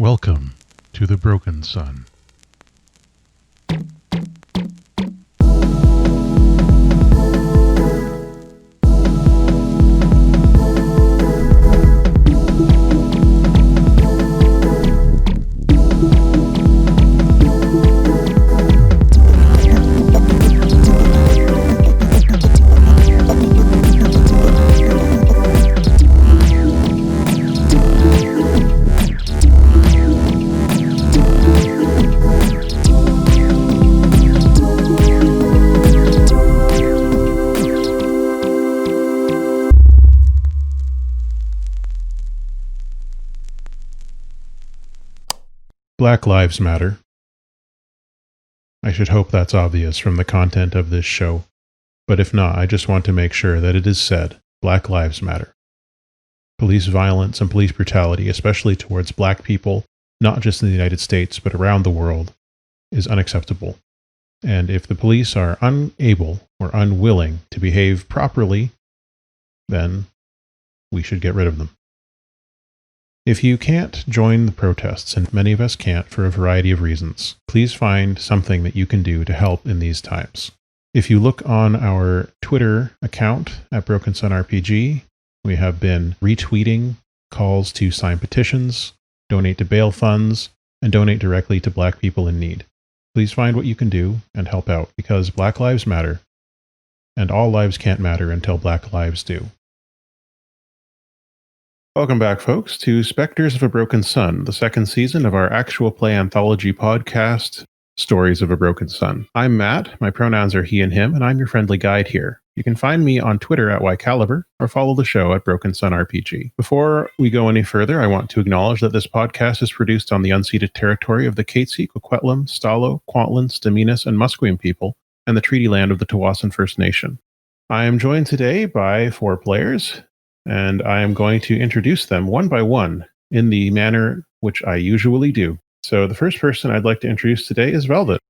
Welcome to the Broken Sun. Black Lives Matter. I should hope that's obvious from the content of this show, but if not, I just want to make sure that it is said, Black Lives Matter. Police violence and police brutality, especially towards black people, not just in the United States, but around the world, is unacceptable. And if the police are unable or unwilling to behave properly, then we should get rid of them. If you can't join the protests, and many of us can't for a variety of reasons, please find something that you can do to help in these times. If you look on our Twitter account at Broken Sun RPG, we have been retweeting calls to sign petitions, donate to bail funds, and donate directly to black people in need. Please find what you can do and help out, because Black Lives Matter, and all lives can't matter until black lives do. Welcome back, folks, to Specters of a Broken Sun, the second season of our actual play anthology podcast, Stories of a Broken Sun. I'm Matt, my pronouns are he and him, and I'm your friendly guide here. You can find me on Twitter at YCaliber, or follow the show at Broken Sun RPG. Before we go any further, I want to acknowledge that this podcast is produced on the unceded territory of the Katzie, Kwikwetlem, Stalo, Kwantlen, Stz'uminus, and Musqueam people, and the treaty land of the Tsawwassen First Nation. I am joined today by 4 players, and I am going to introduce them one by one in the manner which I usually do. So the first person I'd like to introduce today is Velvet.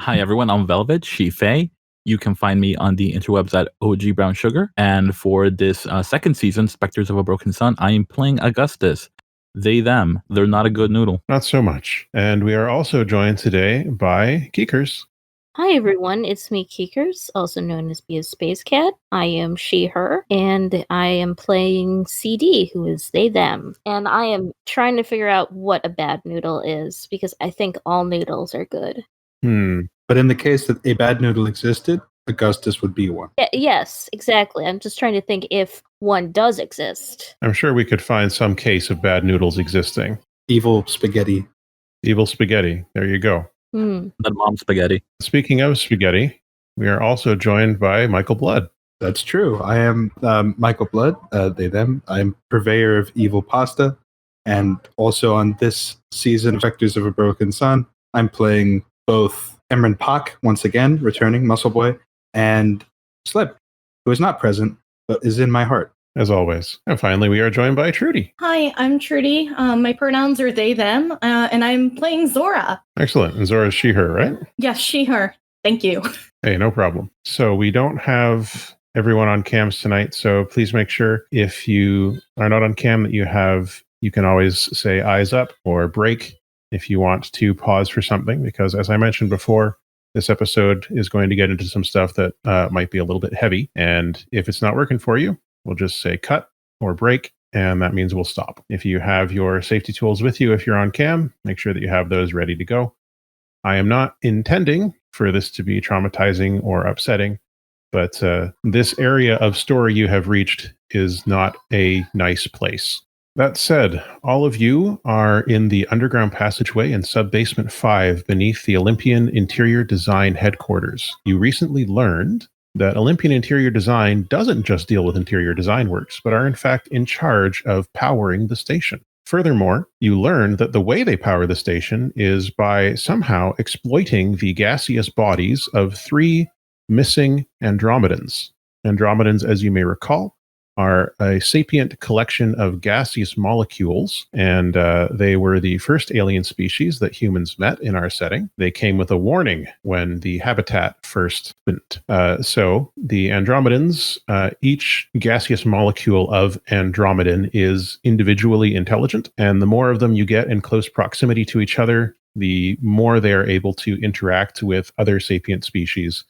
Hi everyone, I'm Velvet, she Faye. You can find me on the interwebs at OG Brown Sugar. And for this second season, Specters of a Broken Sun, I am playing Augustus. They, them. They're not a good noodle. Not so much. And we are also joined today by Keekers. Hi everyone, it's me Keekers, also known as Be a Space Cat. I am she, her, and I am playing CD, who is they, them. And I am trying to figure out what a bad noodle is, because I think all noodles are good. But in the case that a bad noodle existed, Augustus would be one. Yes, exactly. I'm just trying to think if one does exist. I'm sure we could find some case of bad noodles existing. Evil spaghetti. Evil spaghetti. There you go. Not mom spaghetti. Speaking of spaghetti, we are also joined by Michael Blood. That's true. I am Michael Blood, they, them. I'm purveyor of evil pasta. And also on this season of Specters of a Broken Sun, I'm playing both Emran Pak, once again, returning Muscle Boy, and Slip, who is not present, but is in my heart. As always. And finally, we are joined by Trudy. Hi, I'm Trudy. My pronouns are they, them, and I'm playing Zora. Excellent. And Zora is she, her, right? Yes, she, her. Thank you. Hey, no problem. So we don't have everyone on cams tonight, so please make sure if you are not on cam that you can always say eyes up or break if you want to pause for something, because as I mentioned before, this episode is going to get into some stuff that might be a little bit heavy. And if it's not working for you, we'll just say cut or break, and that means we'll stop. If you have your safety tools with you, if you're on cam, make sure that you have those ready to go. I am not intending for this to be traumatizing or upsetting, but this area of story you have reached is not a nice place. That said, all of you are in the underground passageway in Sub-Basement 5 beneath the Olympian Interior Design headquarters. You recently learned that Olympian Interior Design doesn't just deal with interior design works, but are in fact in charge of powering the station. Furthermore, you learn that the way they power the station is by somehow exploiting the gaseous bodies of 3 missing Andromedans. Andromedans, as you may recall, are a sapient collection of gaseous molecules, and they were the first alien species that humans met in our setting. They came with a warning when the habitat first went. So the Andromedans, each gaseous molecule of Andromedan is individually intelligent, and the more of them you get in close proximity to each other, the more they are able to interact with other sapient species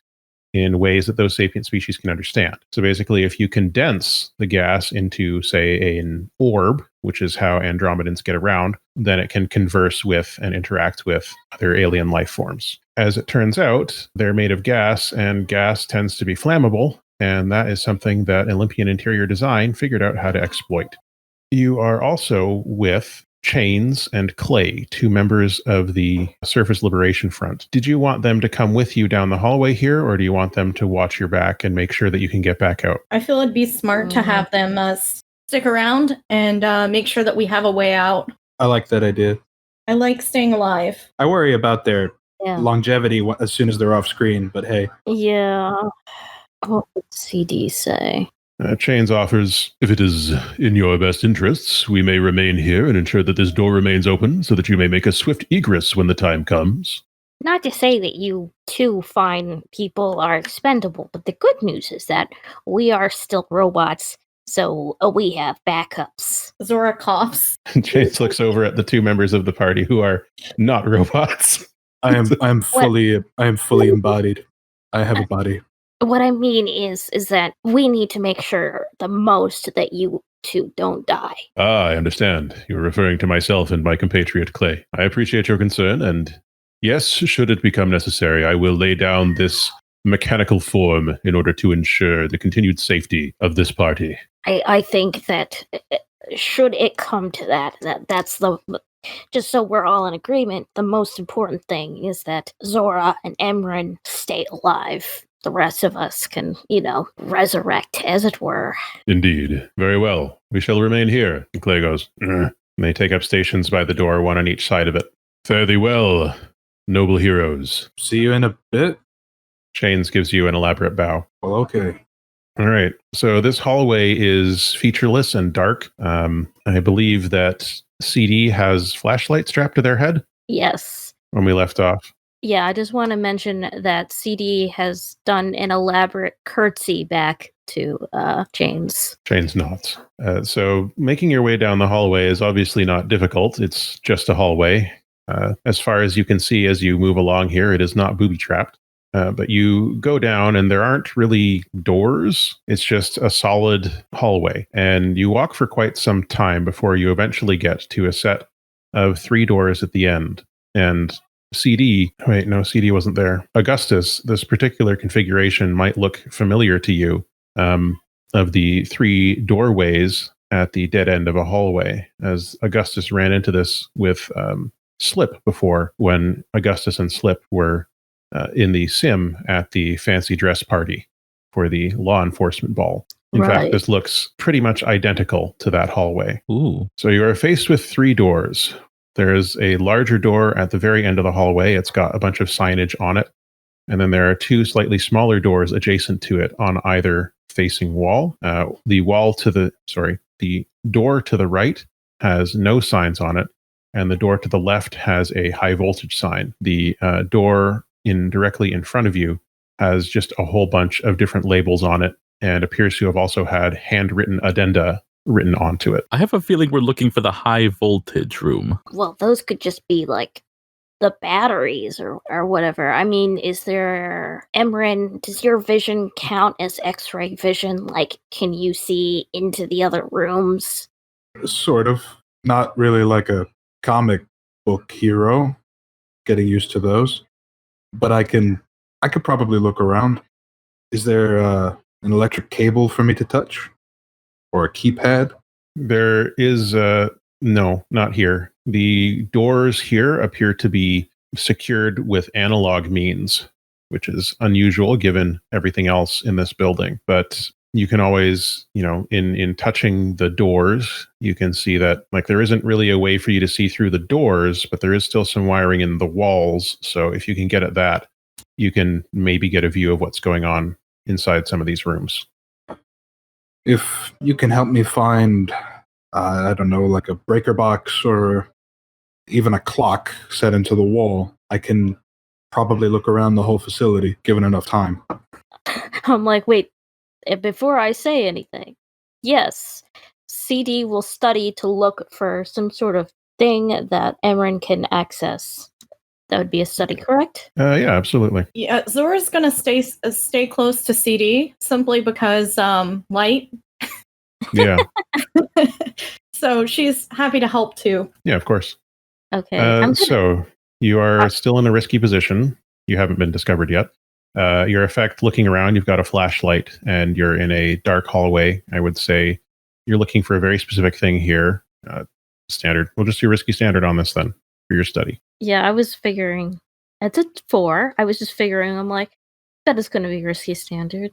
in ways that those sapient species can understand. So basically, if you condense the gas into, say, an orb, which is how Andromedans get around, then it can converse with and interact with other alien life forms. As it turns out, they're made of gas, and gas tends to be flammable, and that is something that Olympian Interior Design figured out how to exploit. You are also with Chains and Clay, two members of the Surface Liberation Front. Did you want them to come with you down the hallway here, or do you want them to watch your back and make sure that you can get back out? I feel it'd be smart to have them stick around and make sure that we have a way out. I like that idea. I like staying alive. I worry about their Yeah. longevity as soon as they're off screen, but hey. Yeah. What would CD say? Chains offers, if it is in your best interests, we may remain here and ensure that this door remains open so that you may make a swift egress when the time comes. Not to say that you two fine people are expendable, but the good news is that we are still robots, so we have backups. Zora coughs. Chains looks over at the two members of the party who are not robots. I am fully embodied. I have a body. What I mean is that we need to make sure the most that you two don't die. Ah, I understand. You're referring to myself and my compatriot Clay. I appreciate your concern, and yes, should it become necessary, I will lay down this mechanical form in order to ensure the continued safety of this party. I think that should it come to that's the... Just so we're all in agreement, the most important thing is that Zora and Emran stay alive. The rest of us can, resurrect, as it were. Indeed. Very well. We shall remain here. And Clay goes, and they take up stations by the door, one on each side of it. Fare thee well, noble heroes. See you in a bit. Chains gives you an elaborate bow. Well, okay. All right. So this hallway is featureless and dark. I believe that CD has flashlight strapped to their head Yes. when we left off. Yeah, I just want to mention that CD has done an elaborate curtsy back to Chains. Chains nods. So making your way down the hallway is obviously not difficult. It's just a hallway. As far as you can see as you move along here, it is not booby-trapped. But you go down and there aren't really doors. It's just a solid hallway. And you walk for quite some time before you eventually get to a set of 3 doors at the end. And CD wasn't there. Augustus, this particular configuration might look familiar to you, of the 3 doorways at the dead end of a hallway, as Augustus ran into this with Slip before, when Augustus and Slip were in the sim at the fancy dress party for the law enforcement ball. In fact, this looks pretty much identical to that hallway. Ooh. So you are faced with 3 doors. There's a larger door at the very end of the hallway. It's got a bunch of signage on it. And then there are 2 slightly smaller doors adjacent to it on either facing wall. The door to the right has no signs on it, and the door to the left has a high voltage sign. The door directly in front of you has just a whole bunch of different labels on it and appears to have also had handwritten addenda written onto it. I have a feeling we're looking for the high voltage room. Well, those could just be like the batteries or whatever. I mean, is there... Emran, does your vision count as X-ray vision? Like, can you see into the other rooms? Sort of. Not really like a comic book hero. Getting used to those. But I could probably look around. Is there an electric cable for me to touch? Or a keypad? There is, no, not here. The doors here appear to be secured with analog means, which is unusual given everything else in this building. But you can always, in touching the doors, you can see that there isn't really a way for you to see through the doors, but there is still some wiring in the walls. So if you can get at that, you can maybe get a view of what's going on inside some of these rooms. If you can help me find, I don't know, like a breaker box or even a clock set into the wall, I can probably look around the whole facility, given enough time. I'm like, wait, before I say anything, yes, CD will study to look for some sort of thing that Emran can access. That would be a study, correct? Yeah, absolutely. Yeah, Zora's gonna stay close to CD simply because light. Yeah. So she's happy to help too. Yeah, of course. Okay. So you are still in a risky position. You haven't been discovered yet. Your effect, looking around, you've got a flashlight and you're in a dark hallway. I would say you're looking for a very specific thing here. Standard. We'll just do risky standard on this then for your study. Yeah, I was figuring. It's a 4. I was just figuring, I'm like, that is going to be risky standard.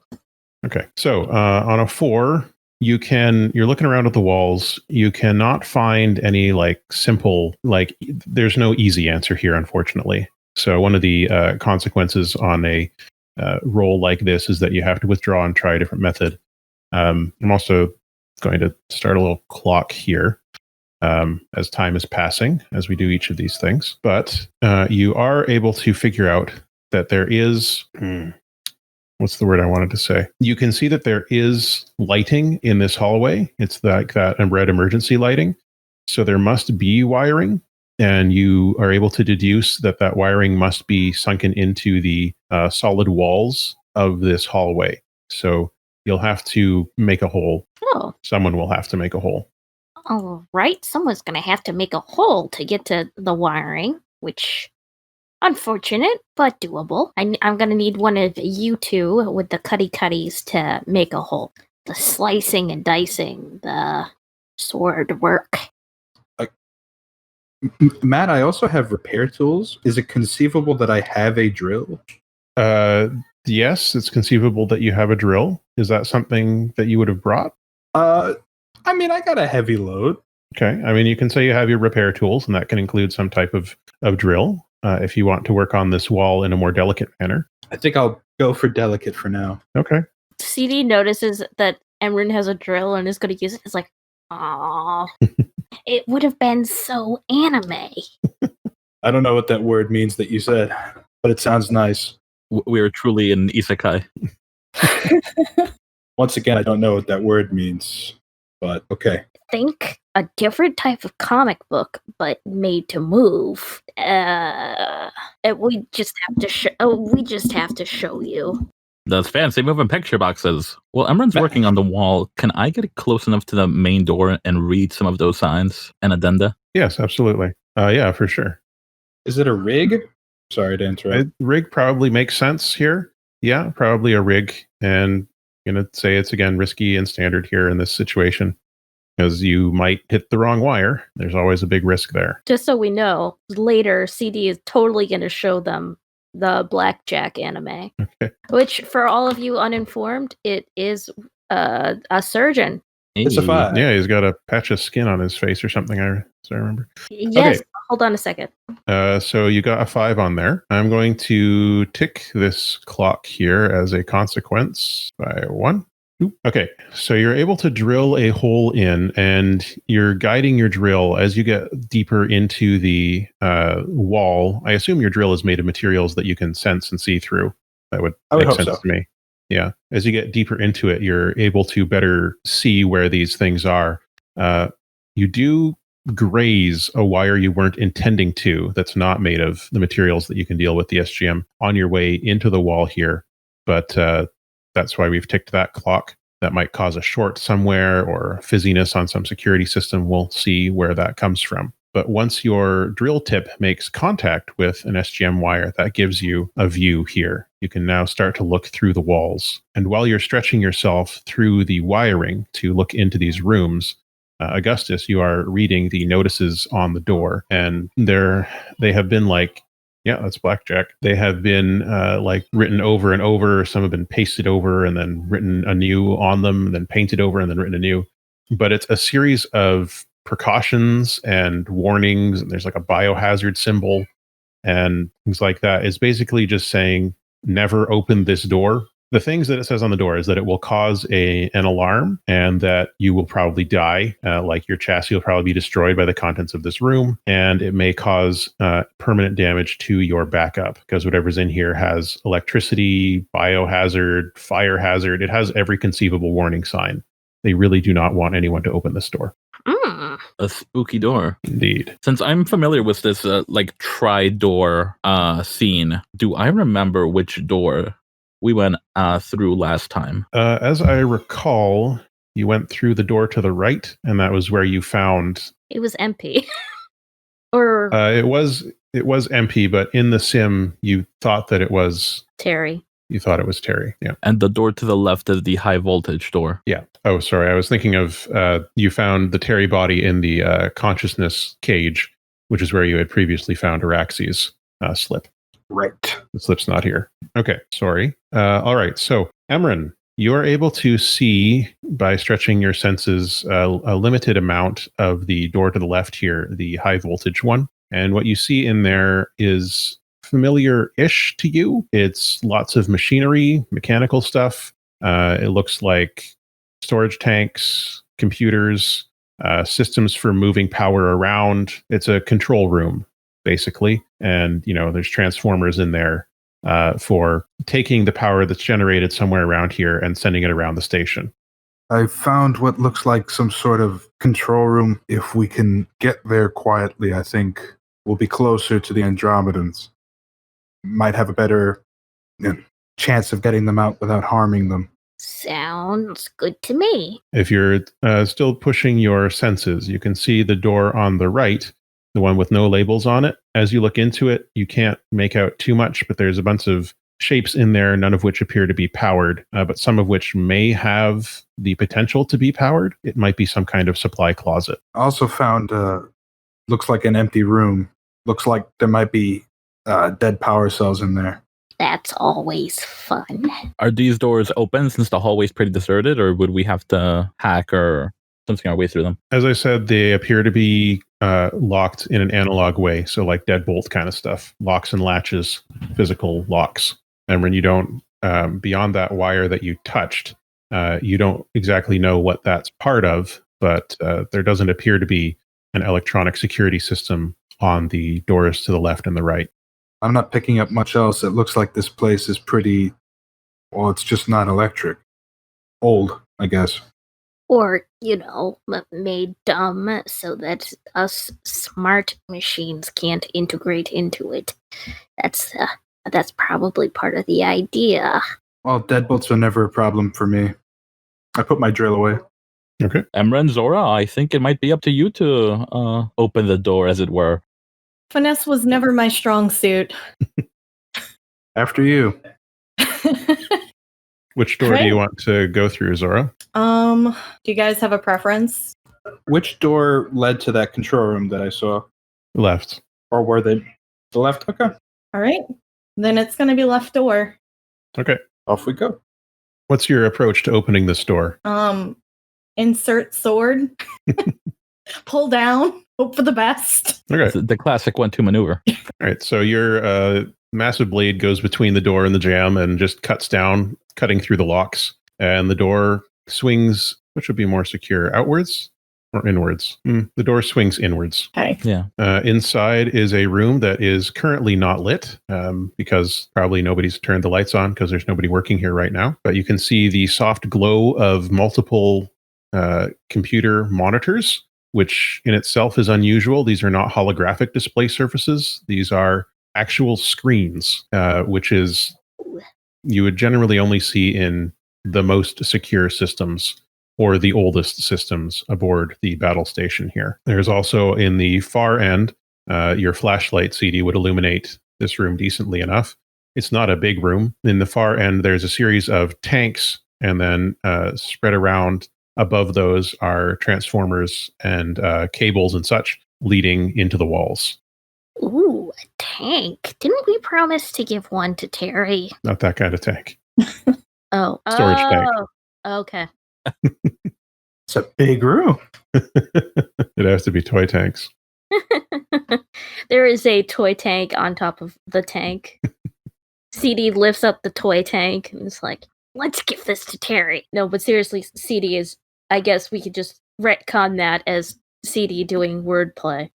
Okay. So on a 4, you're looking around at the walls. You cannot find any simple, there's no easy answer here, unfortunately. So one of the consequences on a roll like this is that you have to withdraw and try a different method. I'm also going to start a little clock here as time is passing as we do each of these things. But you are able to figure out that there is... what's the word I wanted to say? You can see that there is lighting in this hallway. It's like that red emergency lighting. So there must be wiring, and you are able to deduce that that wiring must be sunken into the solid walls of this hallway. So you'll have to make a hole. Oh. Someone will have to make a hole. All right. Someone's going to have to make a hole to get to the wiring, which... unfortunate, but doable. I'm going to need one of you two with the cutties to make a hole. The slicing and dicing, the sword work. Matt, I also have repair tools. Is it conceivable that I have a drill? Yes, it's conceivable that you have a drill. Is that something that you would have brought? I mean, I got a heavy load. Okay. I mean, you can say you have your repair tools, and that can include some type of drill. If you want to work on this wall in a more delicate manner. I think I'll go for delicate for now. Okay. CD notices that Emran has a drill and is going to use it. It's like, aww. It would have been so anime. I don't know what that word means that you said, but it sounds nice. We are truly an isekai. Once again, I don't know what that word means, but okay. Think a different type of comic book, but made to move. We just have to show you. Those fancy moving picture boxes. Well, Emran's working on the wall. Can I get close enough to the main door and read some of those signs and addenda? Yes, absolutely. Yeah, for sure. Is it a rig? Sorry to interrupt. Rig probably makes sense here. Yeah, probably a rig. And I'm going to say it's, again, risky and standard here in this situation. Because you might hit the wrong wire. There's always a big risk there. Just so we know, later CD is totally going to show them the Blackjack anime. Okay. Which, for all of you uninformed, it is a surgeon. It's a 5. Yeah, he's got a patch of skin on his face or something, I remember. Yes, okay. Hold on a second. So you got a 5 on there. I'm going to tick this clock here as a consequence by 1. Okay, so you're able to drill a hole in, and you're guiding your drill as you get deeper into the wall. I assume your drill is made of materials that you can sense and see through. That would make sense to me. Yeah, as you get deeper into it, you're able to better see where these things are. You do graze a wire you weren't intending to, that's not made of the materials that you can deal with the SGM on your way into the wall here. But that's why we've ticked that clock. That might cause a short somewhere or fizziness on some security system. We'll see where that comes from. But once your drill tip makes contact with an SGM wire, that gives you a view here. You can now start to look through the walls. And while you're stretching yourself through the wiring to look into these rooms, Augustus, you are reading the notices on the door. And they have been yeah, that's Blackjack. They have been written over and over. Some have been pasted over and then written anew on them, and then painted over and then written anew. But it's a series of precautions and warnings. And there's like a biohazard symbol and things like that. It's basically just saying, never open this door. The things that it says on the door is that it will cause an alarm and that you will probably die. Like your chassis will probably be destroyed by the contents of this room. And it may cause permanent damage to your backup because whatever's in here has electricity, biohazard, fire hazard. It has every conceivable warning sign. They really do not want anyone to open this door. A spooky door. Indeed. Since I'm familiar with this like tri-door scene, do I remember which door we went through last time? As I recall, you went through the door to the right, and that was where you found... It was MP. Or it was MP, but in the sim, you thought that it was... Terry. You thought it was Terry, yeah. And the door to the left is the high voltage door. Yeah. Oh, sorry. I was thinking of you found the Terry body in the consciousness cage, which is where you had previously found Araxi's slip. Right. The slip's not here. Okay, sorry. All right, so Emran, you are able to see, by stretching your senses, a limited amount of the door to the left here, the high voltage one. And what you see in there is familiar-ish to you. It's lots of machinery, mechanical stuff. It looks like storage tanks, computers, systems for moving power around. It's a control room, basically. And, there's transformers in there for taking the power that's generated somewhere around here and sending it around the station. I found what looks like some sort of control room. If we can get there quietly, I think we'll be closer to the Andromedans. Might have a better chance of getting them out without harming them. Sounds good to me. If you're still pushing your senses, you can see the door on the right, the one with no labels on it. As you look into it, you can't make out too much, but there's a bunch of shapes in there, none of which appear to be powered, but some of which may have the potential to be powered. It might be some kind of supply closet. I also found, looks like an empty room. Looks like there might be dead power cells in there. That's always fun. Are these doors open since the hallway's pretty deserted, or would we have to hack or something our way through them? As I said, they appear to be locked in an analog way, so like deadbolt kind of stuff. Locks and latches, physical locks. And when you don't, beyond that wire that you touched, you don't exactly know what that's part of, but there doesn't appear to be an electronic security system on the doors to the left and the right. I'm not picking up much else. It looks like this place is pretty... Well, it's just not electric. Old, I guess. Or, made dumb so that us smart machines can't integrate into it. That's probably part of the idea. Well, deadbolts are never a problem for me. I put my drill away. Okay. Emran, Zora, I think it might be up to you to open the door, as it were. Finesse was never my strong suit. After you. Which door do you want to go through, Zora? Do you guys have a preference? Which door led to that control room that I saw? Left. Or were they the left? Okay. All right. Then it's going to be left door. Okay. Off we go. What's your approach to opening this door? Insert sword. Pull down. Hope for the best. Okay. It's the classic 1-2 maneuver. All right. So your massive blade goes between the door and the jamb and just cuts down, cutting through the locks. And the door swings, which would be more secure, outwards or inwards? The door swings inwards. Okay. Yeah. Inside is a room that is currently not lit because probably nobody's turned the lights on because there's nobody working here right now. But you can see the soft glow of multiple computer monitors, which in itself is unusual. These are not holographic display surfaces. These are actual screens, which is you would generally only see in the most secure systems or the oldest systems aboard the battle station here. There's also in the far end, your flashlight CD would illuminate this room decently enough. It's not a big room. In the far end, there's a series of tanks, and then spread around above those are transformers and cables and such leading into the walls. Ooh, a tank. Didn't we promise to give one to Terry? Not that kind of tank. Oh. Storage tank. Okay. It's a big room. It has to be toy tanks. There is a toy tank on top of the tank. CD lifts up the toy tank and it's like, Let's give this to Terry. No, but seriously, CD is. I guess we could just retcon that as CD doing wordplay.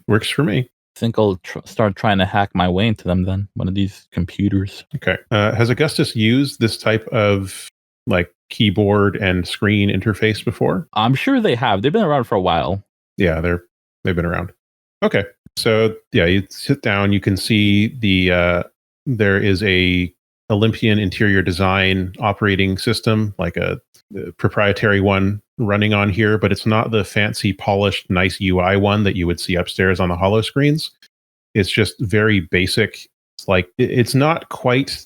Works for me. I think I'll start trying to hack my way into them then. One of these computers. Okay. Has Augustus used this type of like keyboard and screen interface before? I'm sure they have. They've been around for a while. Yeah, they've been around. Okay. So yeah, you sit down, you can see there is a Olympian Interior Design operating system, like a proprietary one running on here, but it's not the fancy, polished, nice UI one that you would see upstairs on the hollow screens. It's just very basic. It's like it's not quite,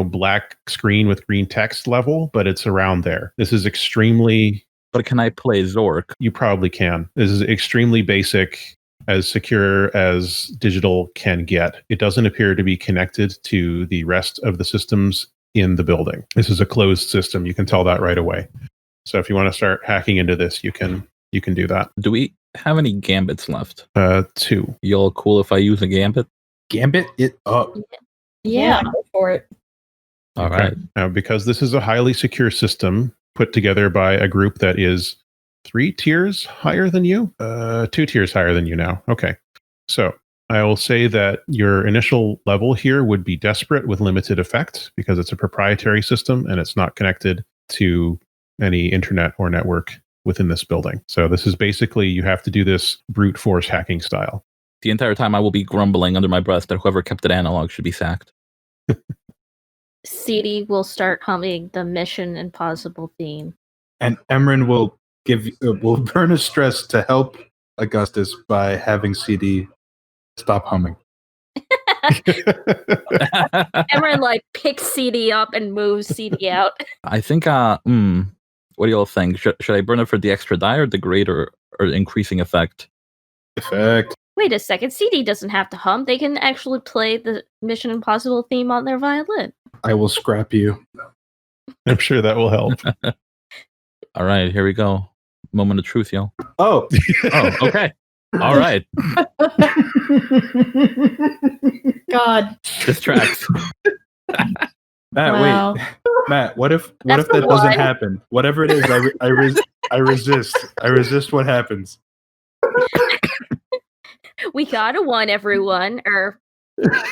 black screen with green text level, but it's around there. This is extremely. But can I play Zork? You probably can. This is extremely basic, as secure as digital can get. It doesn't appear to be connected to the rest of the systems in the building. This is a closed system. You can tell that right away. So if you want to start hacking into this, you can do that. Do we have any gambits left? 2. Y'all cool if I use a gambit? Gambit it up. Yeah, go for it. All right. Now, because this is a highly secure system put together by a group that is 3 tiers higher than you, 2 tiers higher than you now. Okay. So I will say that your initial level here would be desperate with limited effect because it's a proprietary system and it's not connected to any internet or network within this building. So this is basically, you have to do this brute force hacking style. The entire time I will be grumbling under my breath that whoever kept it analog should be sacked. CD will start humming the Mission Impossible theme. And Emran will burn a stress to help Augustus by having CD stop humming. Emran picks CD up and moves CD out. I think what do y'all think? Should I burn it for the extra die or the greater or increasing effect? Effect. Wait a second, CD doesn't have to hum. They can actually play the Mission Impossible theme on their violin. I will scrap you. I'm sure that will help. All right, here we go. Moment of truth, y'all. Oh. Oh, okay. All right. God. This tracks. Matt, Wow. wait. Matt, what if That's that the doesn't one. happen? Whatever it is, I resist. I resist what happens. We got a 1, everyone.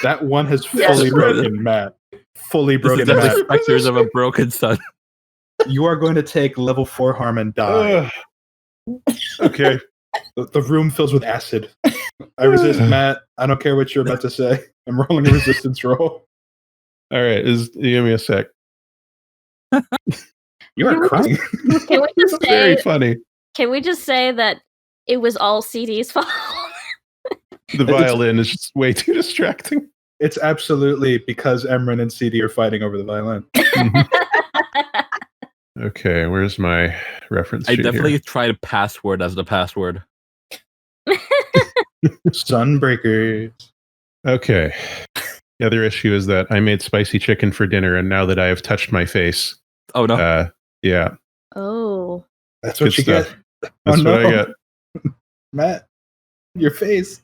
That one has Yes. fully broken, Matt. Fully This broken, is the Matt. Specters of a Broken Sun. You are going to take level 4 harm and die. Okay. The room fills with acid. I resist, Matt. I don't care what you're about to say. I'm rolling a resistance roll. All right. Give me a sec. You are crying. Can we just Very say? funny. Can we just say that it was all CD's fault? The violin is just way too distracting. It's absolutely because Emran and CD are fighting over the violin. Okay, where's my reference I sheet definitely here? tried password as the password. Sunbreakers. Okay. The other issue is that I made spicy chicken for dinner, and now that I have touched my face, Oh no. yeah, Oh. That's what good you stuff. get. That's what I no. get. Matt, your face.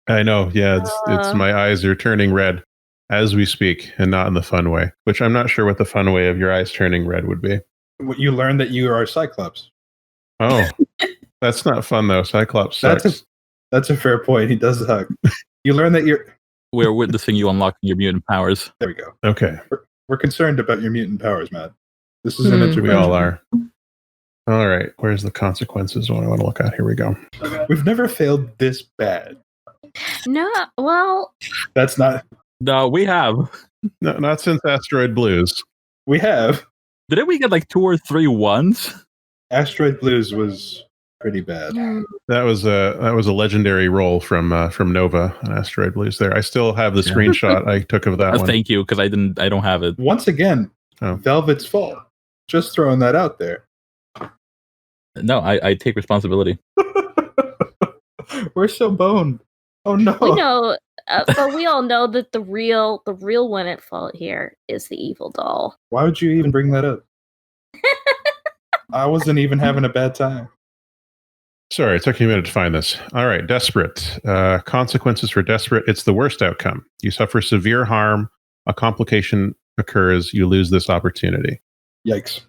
I know. Yeah, it's my eyes are turning red as we speak, and not in the fun way. Which I'm not sure what the fun way of your eyes turning red would be. You learned that you are a Cyclops. Oh, that's not fun though. Cyclops sucks. That's a fair point. He does suck. You learn that you're. We're witnessing you unlocking your mutant powers. There we go. Okay, We're concerned about your mutant powers, Matt. This is an Hmm. intervention. we all are. All right, where's the consequences? What I want to look at. Here we go. We've never failed this bad. No, well, That's not. No, we have. No, not since Asteroid Blues. We have. Didn't we get 2 or 3 ones? Asteroid Blues was pretty bad. That was a legendary roll from Nova on Asteroid Blues. There, I still have the Yeah. screenshot I took of that one. Thank you, because I don't have it. Once again, Oh. Velvet's fault. Just throwing that out there. No, I take responsibility. We're so boned. Oh no. we know, but we all know that the real one at fault here is the evil doll. Why would you even bring that up? I wasn't even having a bad time. Sorry, it took me a minute to find this. All right, desperate. Consequences for desperate. It's the worst outcome. You suffer severe harm, a complication occurs, you lose this opportunity. Yikes.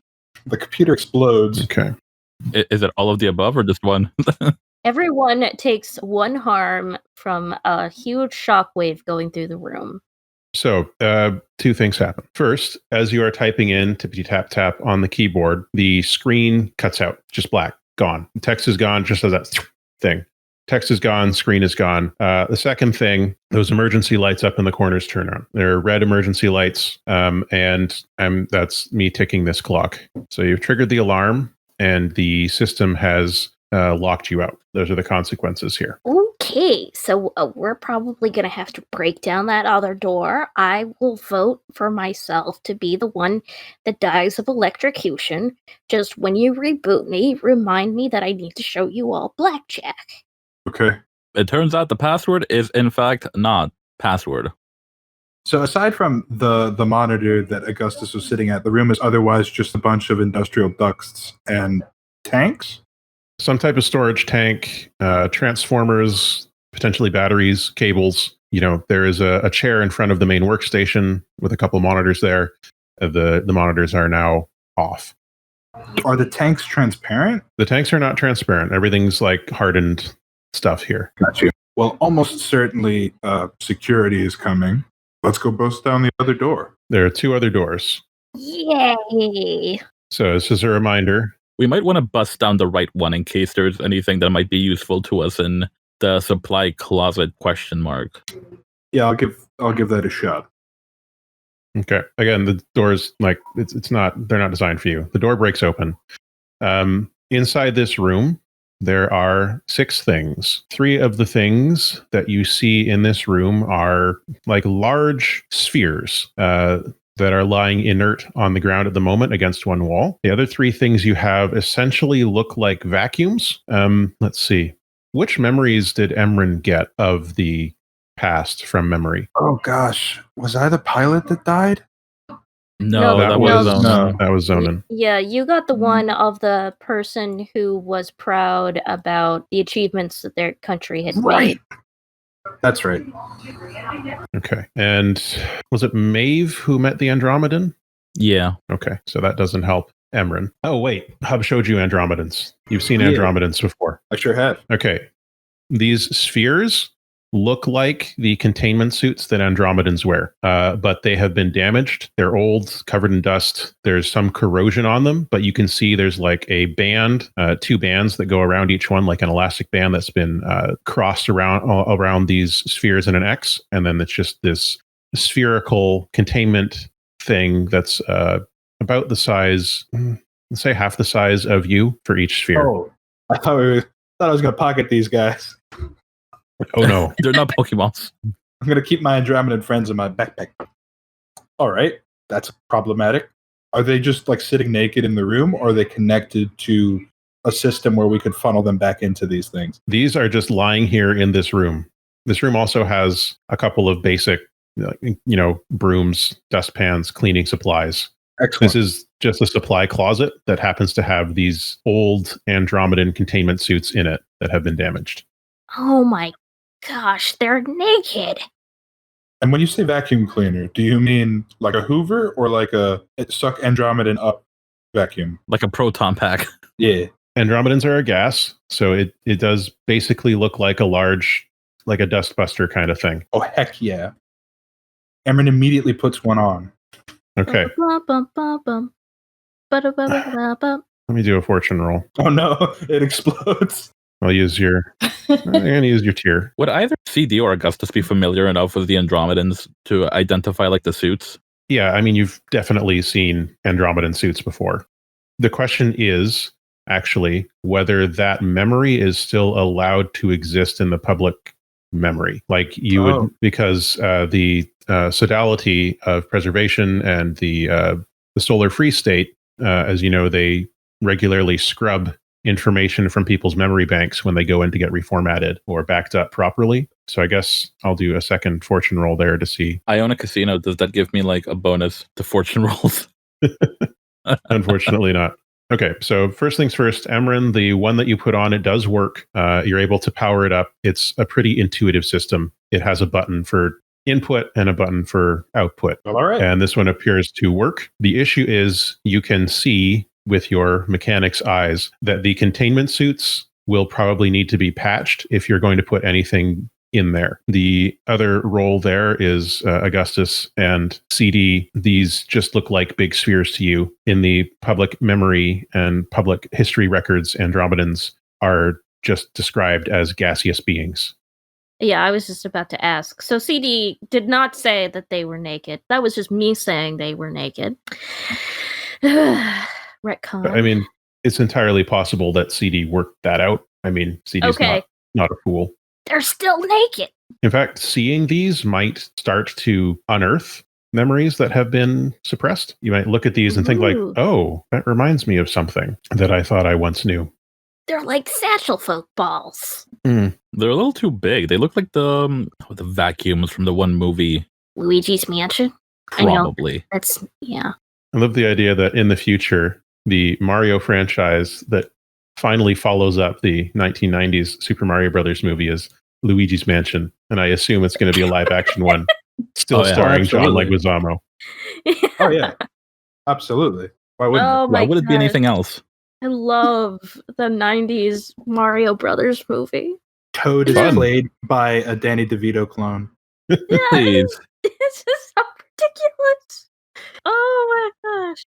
The computer explodes. Okay. Is it all of the above or just one? Everyone takes 1 harm from a huge shockwave going through the room. So, 2 things happen. First, as you are typing in tippity tap tap on the keyboard, the screen cuts out, just black, gone. The text is gone, just as that thing. Text is gone, screen is gone. The second thing, those emergency lights up in the corners turn on. They're red emergency lights, and that's me ticking this clock. So you've triggered the alarm, and the system has locked you out. Those are the consequences here. Okay, so we're probably going to have to break down that other door. I will vote for myself to be the one that dies of electrocution. Just when you reboot me, remind me that I need to show you all blackjack. Okay. It turns out the password is, in fact, not password. So aside from the monitor that Augustus was sitting at, the room is otherwise just a bunch of industrial ducts and tanks? Some type of storage tank, transformers, potentially batteries, cables. There is a chair in front of the main workstation with a couple monitors there. The monitors are now off. Are the tanks transparent? The tanks are not transparent. Everything's like hardened stuff here. Got you. Well, almost certainly security is coming. Let's go bust down the other door. There are 2 other doors. Yay! So this is a reminder. We might want to bust down the right one in case there's anything that might be useful to us in the supply closet ? Yeah, I'll give that a shot. Okay. Again, the doors it's not. They're not designed for you. The door breaks open. Inside this room, there are 6 things. 3 of the things that you see in this room are like large spheres that are lying inert on the ground at the moment against one wall. The other 3 things you have essentially look like vacuums. Let's see. Which memories did Emran get of the past from memory? Oh gosh, was I the pilot that died? No, that that was was that was Zonin. Yeah, you got the one of the person who was proud about the achievements that their country had made. That's right. Okay. And was it Maeve who met the Andromedan? Yeah. Okay, so that doesn't help Emran. Oh, wait. Hub showed you Andromedans. You've seen Yeah. Andromedans before. I sure have. Okay. These spheres look like the containment suits that Andromedans wear, but they have been damaged. They're old, covered in dust. There's some corrosion on them, but you can see there's like a band, 2 bands that go around each one, like an elastic band that's been crossed around these spheres in an X. And then it's just this spherical containment thing that's about the size, let's say half the size of you for each sphere. Oh, I thought I was going to pocket these guys. Oh no. They're not Pokemons. I'm going to keep my Andromedan friends in my backpack. All right, that's problematic. Are they just like sitting naked in the room, or are they connected to a system where we could funnel them back into these things? These are just lying here in this room. This room also has a couple of basic, brooms, dustpans, cleaning supplies. Excellent. This is just a supply closet that happens to have these old Andromedan containment suits in it that have been damaged. Oh my gosh, they're naked. And when you say vacuum cleaner, do you mean like a Hoover or like a suck Andromedan up vacuum? Like a proton pack. Yeah. Andromedans are a gas, so it does basically look like a large, like a dust buster kind of thing. Oh, heck yeah. Emran immediately puts one on. Okay, Ba-ba-ba-bum. Ba-da-ba-ba-ba-bum. let me do a fortune roll. Oh no, it explodes. I'm going to use your tier. Would either CD or Augustus be familiar enough with the Andromedans to identify like the suits? Yeah, I mean, you've definitely seen Andromedan suits before. The question is actually whether that memory is still allowed to exist in the public memory. Like you would, because the sodality of preservation and the solar free state, as you know, they regularly scrub information from people's memory banks when they go in to get reformatted or backed up properly. So I guess I'll do a second fortune roll there to see. I own a casino. Does that give me like a bonus to fortune rolls? Unfortunately not. Okay, so first things first, Emran, the one that you put on, it does work. You're able to power it up. It's a pretty intuitive system. It has a button for input and a button for output. Well, all right. And this one appears to work. The issue is you can see with your mechanic's eyes that the containment suits will probably need to be patched if you're going to put anything in there. The other role there is Augustus and CD. These just look like big spheres to you. In the public memory and public history records, Andromedans are just described as gaseous beings. Yeah, I was just about to ask. So CD did not say that they were naked. That was just me saying they were naked. Retcon. I mean, it's entirely possible that CD worked that out. I mean, CD's not a fool. They're still naked. In fact, seeing these might start to unearth memories that have been suppressed. You might look at these and think like, oh, that reminds me of something that I thought I once knew. They're like satchel folk balls. They're a little too big. They look like the vacuums from the one movie. Luigi's Mansion? Probably. That's, yeah. I love the idea that in the future, the Mario franchise that finally follows up the 1990s Super Mario Brothers movie is Luigi's Mansion. And I assume it's going to be a live action one, still starring John Leguizamo. Oh, yeah. Absolutely. Why wouldn't it? Why would it be anything else? I love the 90s Mario Brothers movie. Toad is played by a Danny DeVito clone. Yeah, Please. this is so ridiculous. Oh my gosh.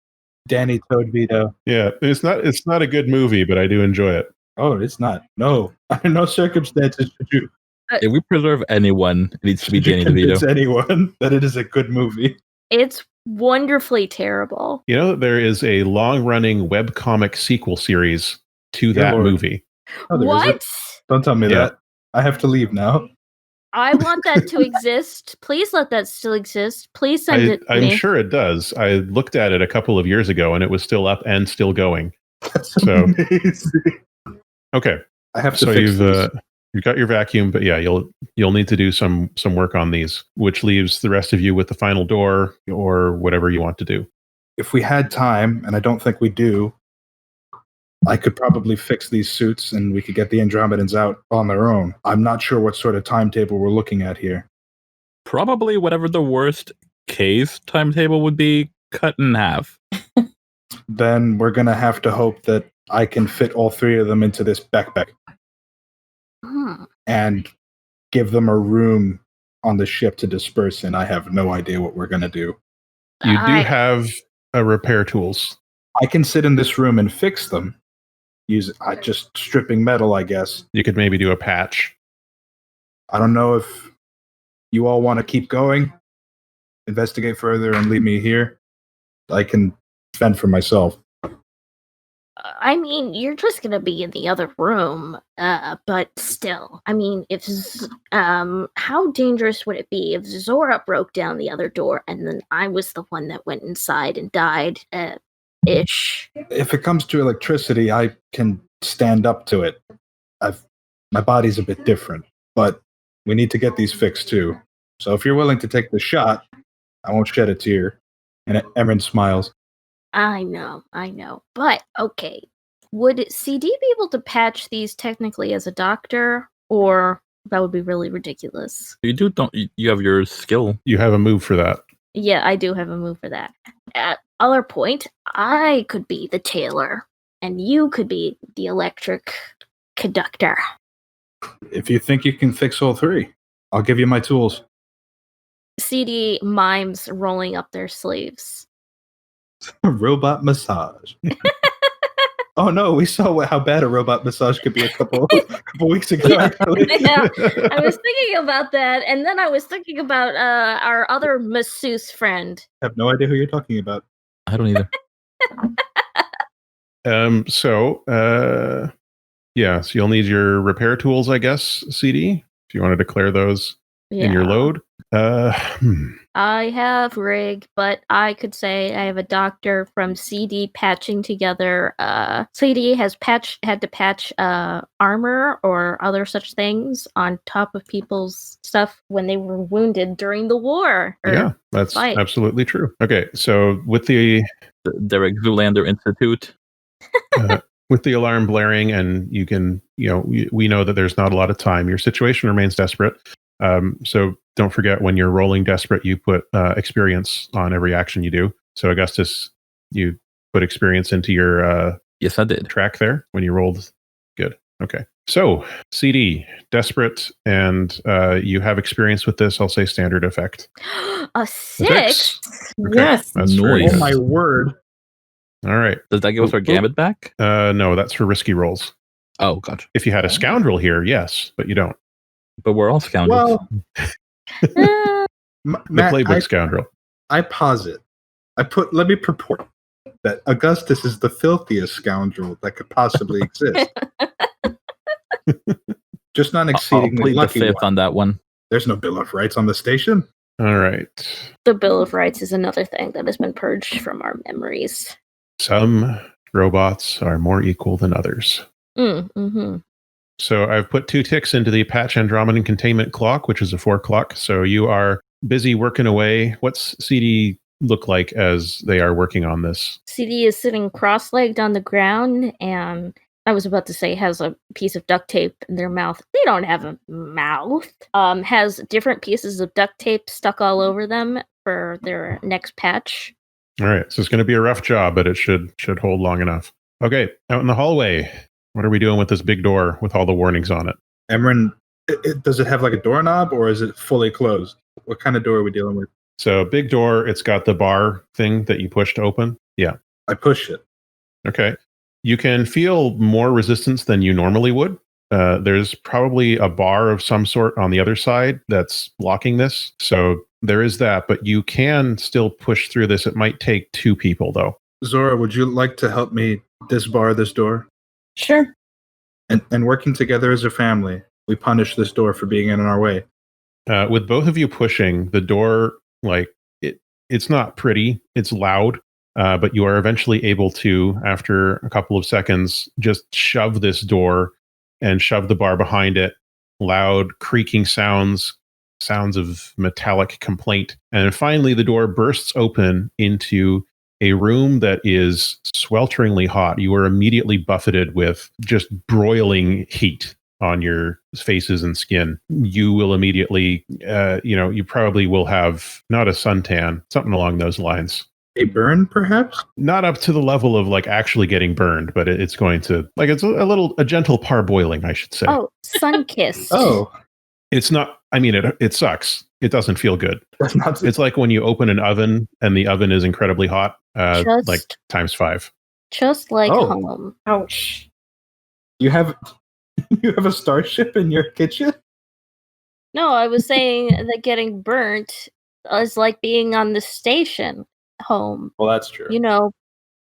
Danny Toad Vito. Yeah, it's not a good movie, but I do enjoy it. Oh, it's not. No. Under no circumstances should you. If we preserve anyone, it needs to be Danny DeVito. Convince anyone that it is a good movie. It's wonderfully terrible. You know, there is a long-running webcomic sequel series to that movie. Oh, What? Don't tell me that. I have to leave now. I want that to exist. Please let that still exist. Please send it to I'm me. sure it does. I looked at it a couple of years ago, and it was still up and still going. That's So amazing. Okay, I have to so fix these. you've got your vacuum, but yeah, you'll need to do some work on these, which leaves the rest of you with the final door or whatever you want to do. If we had time, and I don't think we do, I could probably fix these suits and we could get the Andromedans out on their own. I'm not sure what sort of timetable we're looking at here. Probably whatever the worst case timetable would be, cut in half. Then we're going to have to hope that I can fit all three of them into this backpack and give them a room on the ship to disperse in. I have no idea what we're going to do. You do have repair tools. I can sit in this room and fix them. Just stripping metal, I guess. You could maybe do a patch. I don't know if you all want to keep going, investigate further, and leave me here. I can fend for myself. I mean, you're just gonna be in the other room, but still. I mean, how dangerous would it be if Zora broke down the other door and then I was the one that went inside and died? Ish. If it comes to electricity, I can stand up to it. My body's a bit different, but we need to get these fixed too. So if you're willing to take the shot, I won't shed a tear. And Erin smiles. I know. But, okay. Would CD be able to patch these technically as a doctor? Or that would be really ridiculous. You have your skill. You have a move for that. Yeah, I do have a move for that. At other point, I could be the tailor. And you could be the electric conductor. If you think you can fix all three, I'll give you my tools. CD mimes rolling up their sleeves. Robot massage. Oh no, we saw how bad a robot massage could be a couple weeks ago. Actually. Yeah, I was thinking about that, and then I was thinking about our other masseuse friend. I have no idea who you're talking about. I don't either. So you'll need your repair tools, I guess, CD, if you want to declare those in your load. I have rig, but I could say I have a doctor from CD patching together. CD has had to patch armor or other such things on top of people's stuff when they were wounded during the war. Yeah, that's absolutely true. Okay, so with the Derek Zoolander Institute. With the alarm blaring, and we know that there's not a lot of time. Your situation remains desperate. So don't forget when you're rolling desperate, you put experience on every action you do. So Augustus, you put experience into your Yes, I did. track there when you rolled. Good. Okay. So CD, desperate, and you have experience with this. I'll say standard effect. A 6? Okay, Yes. that's very Nice. good. Oh my word. All right. Does that give us our gambit back? No, that's for risky rolls. Oh, gotcha. If you had a scoundrel here, yes, but you don't. But we're all scoundrels. Well, Uh, The Matt, playbook scoundrel. I posit. Let me purport that Augustus is the filthiest scoundrel that could possibly exist. Just not I'll exceedingly plead the lucky fifth one. on that one. There's no Bill of Rights on the station. All right. the Bill of Rights is another thing that has been purged from our memories. Some robots are more equal than others. Mm-hmm. So I've put 2 ticks into the patch Andromedan containment clock, which is a 4 clock. So you are busy working away. What's CD look like as they are working on this? CD is sitting cross-legged on the ground, and I was about to say has a piece of duct tape in their mouth. They don't have a mouth. Has different pieces of duct tape stuck all over them for their next patch. All right. So it's going to be a rough job, but it should hold long enough. Okay. Out in the hallway, what are we doing with this big door with all the warnings on it? Emran, does it have like a doorknob or is it fully closed? What kind of door are we dealing with? So big door, it's got the bar thing that you push to open. Yeah. I push it. Okay. You can feel more resistance than you normally would. There's probably a bar of some sort on the other side that's blocking this. So there is that, but you can still push through this. It might take 2 people, though. Zora, would you like to help me disbar this door? Sure. And working together as a family, we punish this door for being in our way. With both of you pushing, the door, it's not pretty. It's loud. But you are eventually able to, after a couple of seconds, just shove this door and shove the bar behind it. Loud creaking sounds of metallic complaint. And finally, the door bursts open into a room that is swelteringly hot. You are immediately buffeted with just broiling heat on your faces and skin. You will immediately, you probably will have not a suntan, something along those lines. A burn, perhaps? Not up to the level of actually getting burned, but it's going to it's a gentle parboiling, I should say. Oh, sun-kissed. Oh, It's not. I mean, it sucks. It doesn't feel good. that's not. It's like when you open an oven and the oven is incredibly hot, Just- like times 5. Just like Oh. home. Ouch. You have a starship in your kitchen? No, I was saying that getting burnt is like being on the station home. Well, that's true. You know,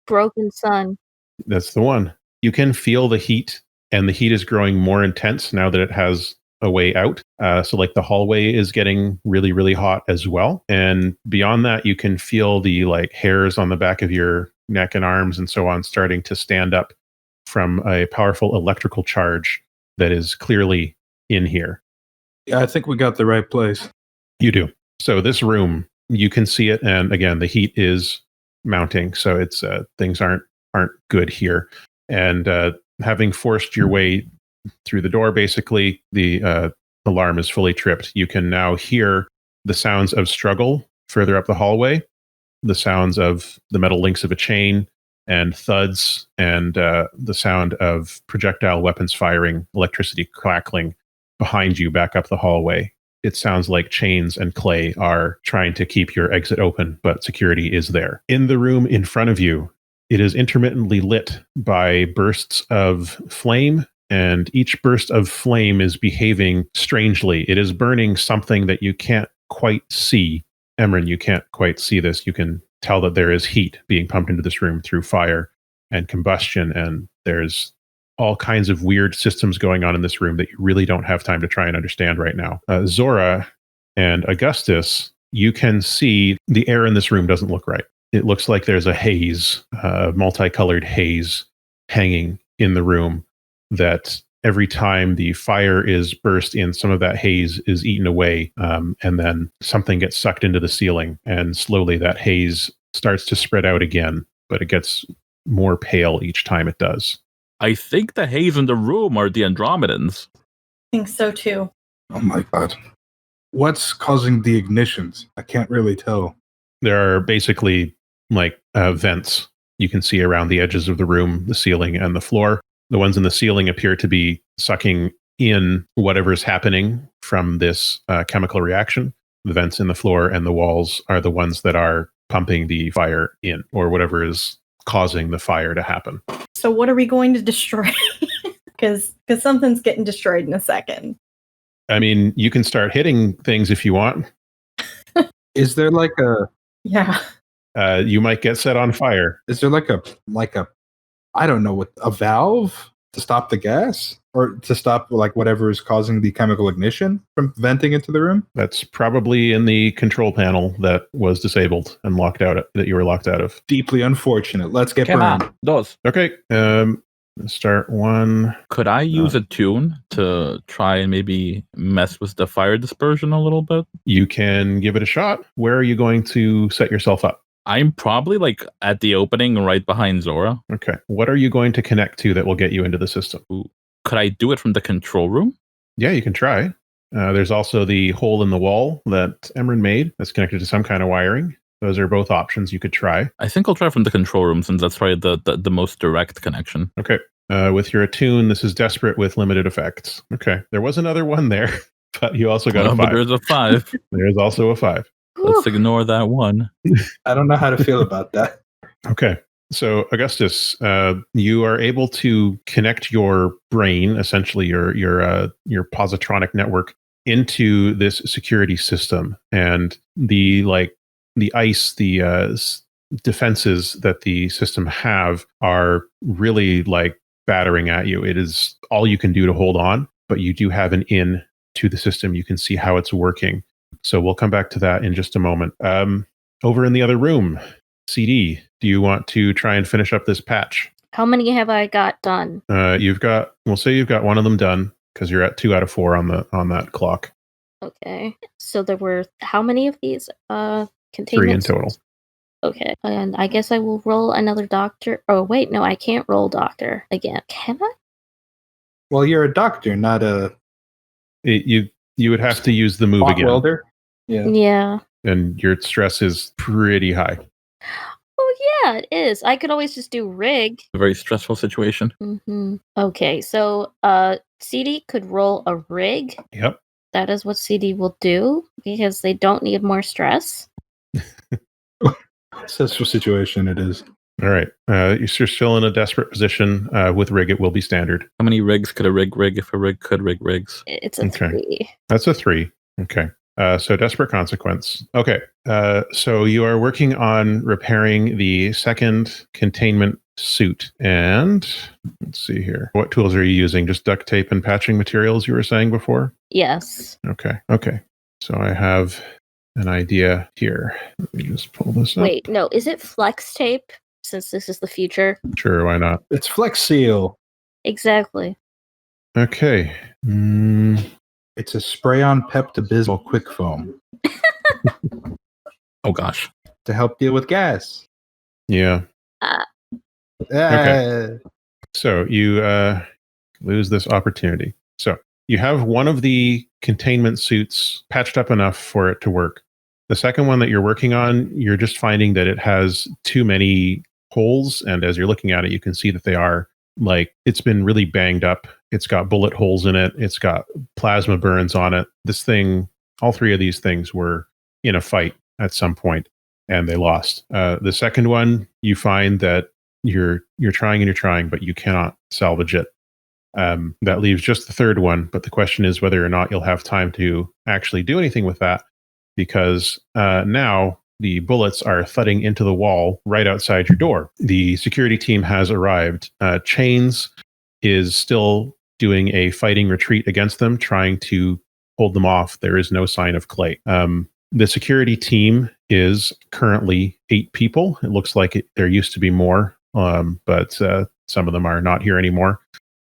broken sun. That's the one. You can feel the heat, and the heat is growing more intense now that it has a way out. So the hallway is getting really, really hot as well. And beyond that, you can feel the hairs on the back of your neck and arms and so on starting to stand up from a powerful electrical charge that is clearly in here. Yeah, I think we got the right place. You do. So this room, you can see it, and again, the heat is mounting. So it's things aren't good here. And having forced your way through the door, basically, the alarm is fully tripped. You can now hear the sounds of struggle further up the hallway, the sounds of the metal links of a chain, and thuds, and the sound of projectile weapons firing, electricity crackling behind you back up the hallway. It sounds like chains and clay are trying to keep your exit open, but security is there. In the room in front of you, it is intermittently lit by bursts of flame, and each burst of flame is behaving strangely. It is burning something that you can't quite see. Emran, you can't quite see this. You can tell that there is heat being pumped into this room through fire and combustion, and there's all kinds of weird systems going on in this room that you really don't have time to try and understand right now. Zora and Augustus, you can see the air in this room doesn't look right. It looks like there's a haze, multicolored haze hanging in the room that every time the fire is burst in, some of that haze is eaten away, and then something gets sucked into the ceiling, and slowly that haze starts to spread out again, but it gets more pale each time it does. I think the haze in the room are the Andromedans. I think so too. Oh my god. What's causing the ignitions? I can't really tell. There are basically like vents you can see around the edges of the room, the ceiling, and the floor. The ones in the ceiling appear to be sucking in whatever's happening from this chemical reaction. The vents in the floor and the walls are the ones that are pumping the fire in, or whatever is causing the fire to happen. So what are we going to destroy? Because something's getting destroyed in a second. I mean, you can start hitting things if you want. Is there like a Yeah. You might get set on fire. is there like a I don't know, what, a valve to stop the gas or to stop like whatever is causing the chemical ignition from venting into the room? That's probably in the control panel that was disabled and locked out, that you were locked out of. Deeply unfortunate. Let's get Come burned. on, those. Okay. Start one. Could I use a tune to try and maybe mess with the fire dispersion a little bit? You can give it a shot. Where are you going to set yourself up? I'm probably like at the opening right behind Zora. Okay. What are you going to connect to that will get you into the system? Could I do it from the control room? Yeah, you can try. There's also the hole in the wall that Emran made that's connected to some kind of wiring. Those are both options you could try. I think I'll try from the control room since that's probably the most direct connection. Okay. With your attune, this is desperate with limited effects. Okay. There was another one there, but you also got a 5. But there's a 5. There's also a 5. Let's ignore that one. I don't know how to feel about that. Okay. So, Augustus, you are able to connect your brain, essentially your positronic network, into this security system, and the defenses that the system have are really like battering at you. It is all you can do to hold on, but you do have an in to the system. You can see how it's working. So we'll come back to that in just a moment. Over in the other room, CD, do you want to try and finish up this patch? How many have I got done? We'll say you've got one of them done because you're at 2 out of 4 on that clock. Okay. So there were how many of these containments? 3 in total. Okay. And I guess I will roll another doctor. Oh, wait, no, I can't roll doctor again. Can I? Well, you're a doctor, not a You would have to use the move spot again. welder. Yeah. Yeah. And your stress is pretty high. Oh, yeah, it is. I could always just do rig. A very stressful situation. Mm-hmm. Okay, so CD could roll a rig. Yep. That is what CD will do because they don't need more stress. Stressful situation it is. All right. You're still in a desperate position. With rig, it will be standard. How many rigs could a rig if a rig could rig rigs? It's a Okay. 3. That's a 3. Okay. So desperate consequence. Okay. So you are working on repairing the second containment suit. And let's see here. What tools are you using? Just duct tape and patching materials you were saying before? Yes. Okay. So I have an idea here. Let me just pull this up. Wait, no, is it flex tape? Since this is the future. Sure, why not? It's Flex Seal. Exactly. Okay. It's a spray-on Pepto-Bismol quick foam Oh gosh. to help deal with gas. Yeah. Okay. So you lose this opportunity. So you have one of the containment suits patched up enough for it to work. The second one that you're working on, you're just finding that it has too many holes. And as you're looking at it, you can see that they are it's been really banged up. It's got bullet holes in it. It's got plasma burns on it. This thing, all three of these things were in a fight at some point and they lost. The second one, you find that you're trying, but you cannot salvage it. That leaves just the third one. But the question is whether or not you'll have time to actually do anything with that, because now the bullets are thudding into the wall right outside your door. The security team has arrived. Chains is still doing a fighting retreat against them, trying to hold them off. There is no sign of Clay. The security team is currently 8 people. It looks like there used to be more, but some of them are not here anymore.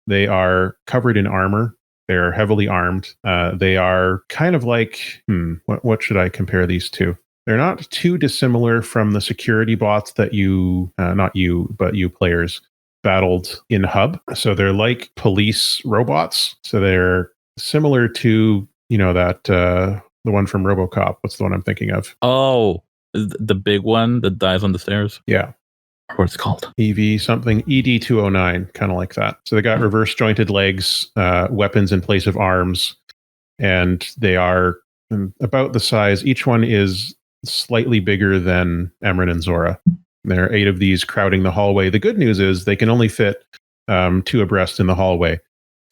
They are covered in armor. They're heavily armed. They are kind of like, what should I compare these to? They're not too dissimilar from the security bots that not you, but you players battled in Hub. So they're like police robots. So they're similar to, that The one from RoboCop. What's the one I'm thinking of? Oh, the big one that dies on the stairs. Yeah. What's it called? EV something, ED209, kind of like that. So they got reverse jointed legs, weapons in place of arms, and they are about the size. Each one is slightly bigger than Emran and Zora. There are 8 of these crowding the hallway. The good news is they can only fit 2 abreast in the hallway.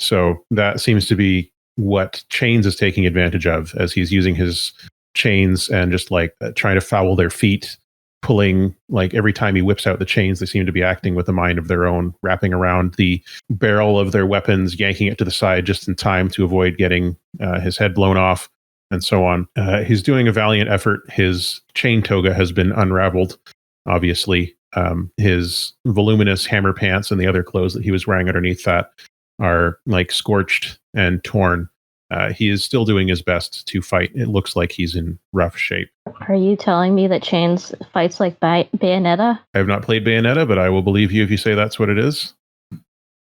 So that seems to be what Chains is taking advantage of, as he's using his chains and just like trying to foul their feet, pulling, like every time he whips out the chains, they seem to be acting with a mind of their own, wrapping around the barrel of their weapons, yanking it to the side just in time to avoid getting his head blown off, and so on. He's doing a valiant effort. His chain toga has been unraveled, obviously. His voluminous hammer pants and the other clothes that he was wearing underneath that are like scorched and torn. He is still doing his best to fight. It looks like he's in rough shape. Are you telling me that Chains fights like Bayonetta? I have not played Bayonetta, but I will believe you if you say that's what it is.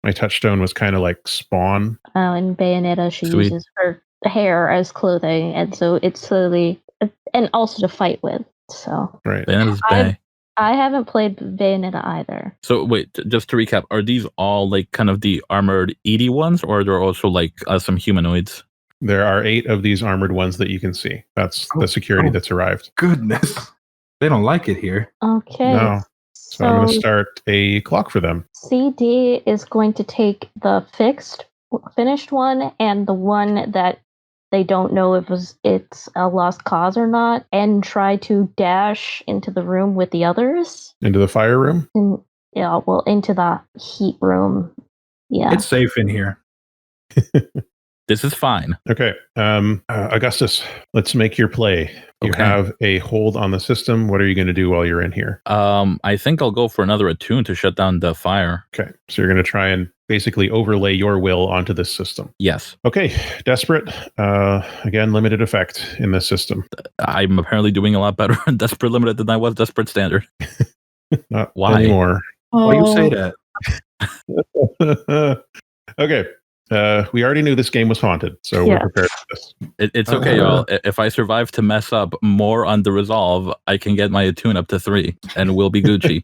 My touchstone was kind of like Spawn. Oh, in Bayonetta, she Sweet. uses her hair as clothing, and so it's slowly, and also to fight with. So Right. Bayonetta's Bay. I haven't played Bayonetta either. So wait, just to recap, are these all like kind of the armored ED ones, or are there also like some humanoids? There are 8 of these armored ones that you can see. That's the security that's arrived. Goodness. They don't like it here. Okay. No. So I'm going to start a clock for them. CD is going to take the finished one and the one that they don't know if it's a lost cause or not, and try to dash into the room with the others. Into the fire room? Into the heat room. Yeah. It's safe in here. This is fine. Okay. Augustus, let's make your play. You Okay. have a hold on the system. What are you going to do while you're in here? I think I'll go for another attune to shut down the fire. Okay. So you're going to try and basically overlay your will onto this system. Yes. Okay. Desperate. Again, limited effect in this system. I'm apparently doing a lot better in Desperate Limited than I was Desperate Standard. Not Why? anymore. Why you say that? Okay. We already knew this game was haunted, so Yeah. we're prepared for this. It's okay, y'all. If I survive to mess up more on the resolve, I can get my attune up to 3, and we'll be Gucci.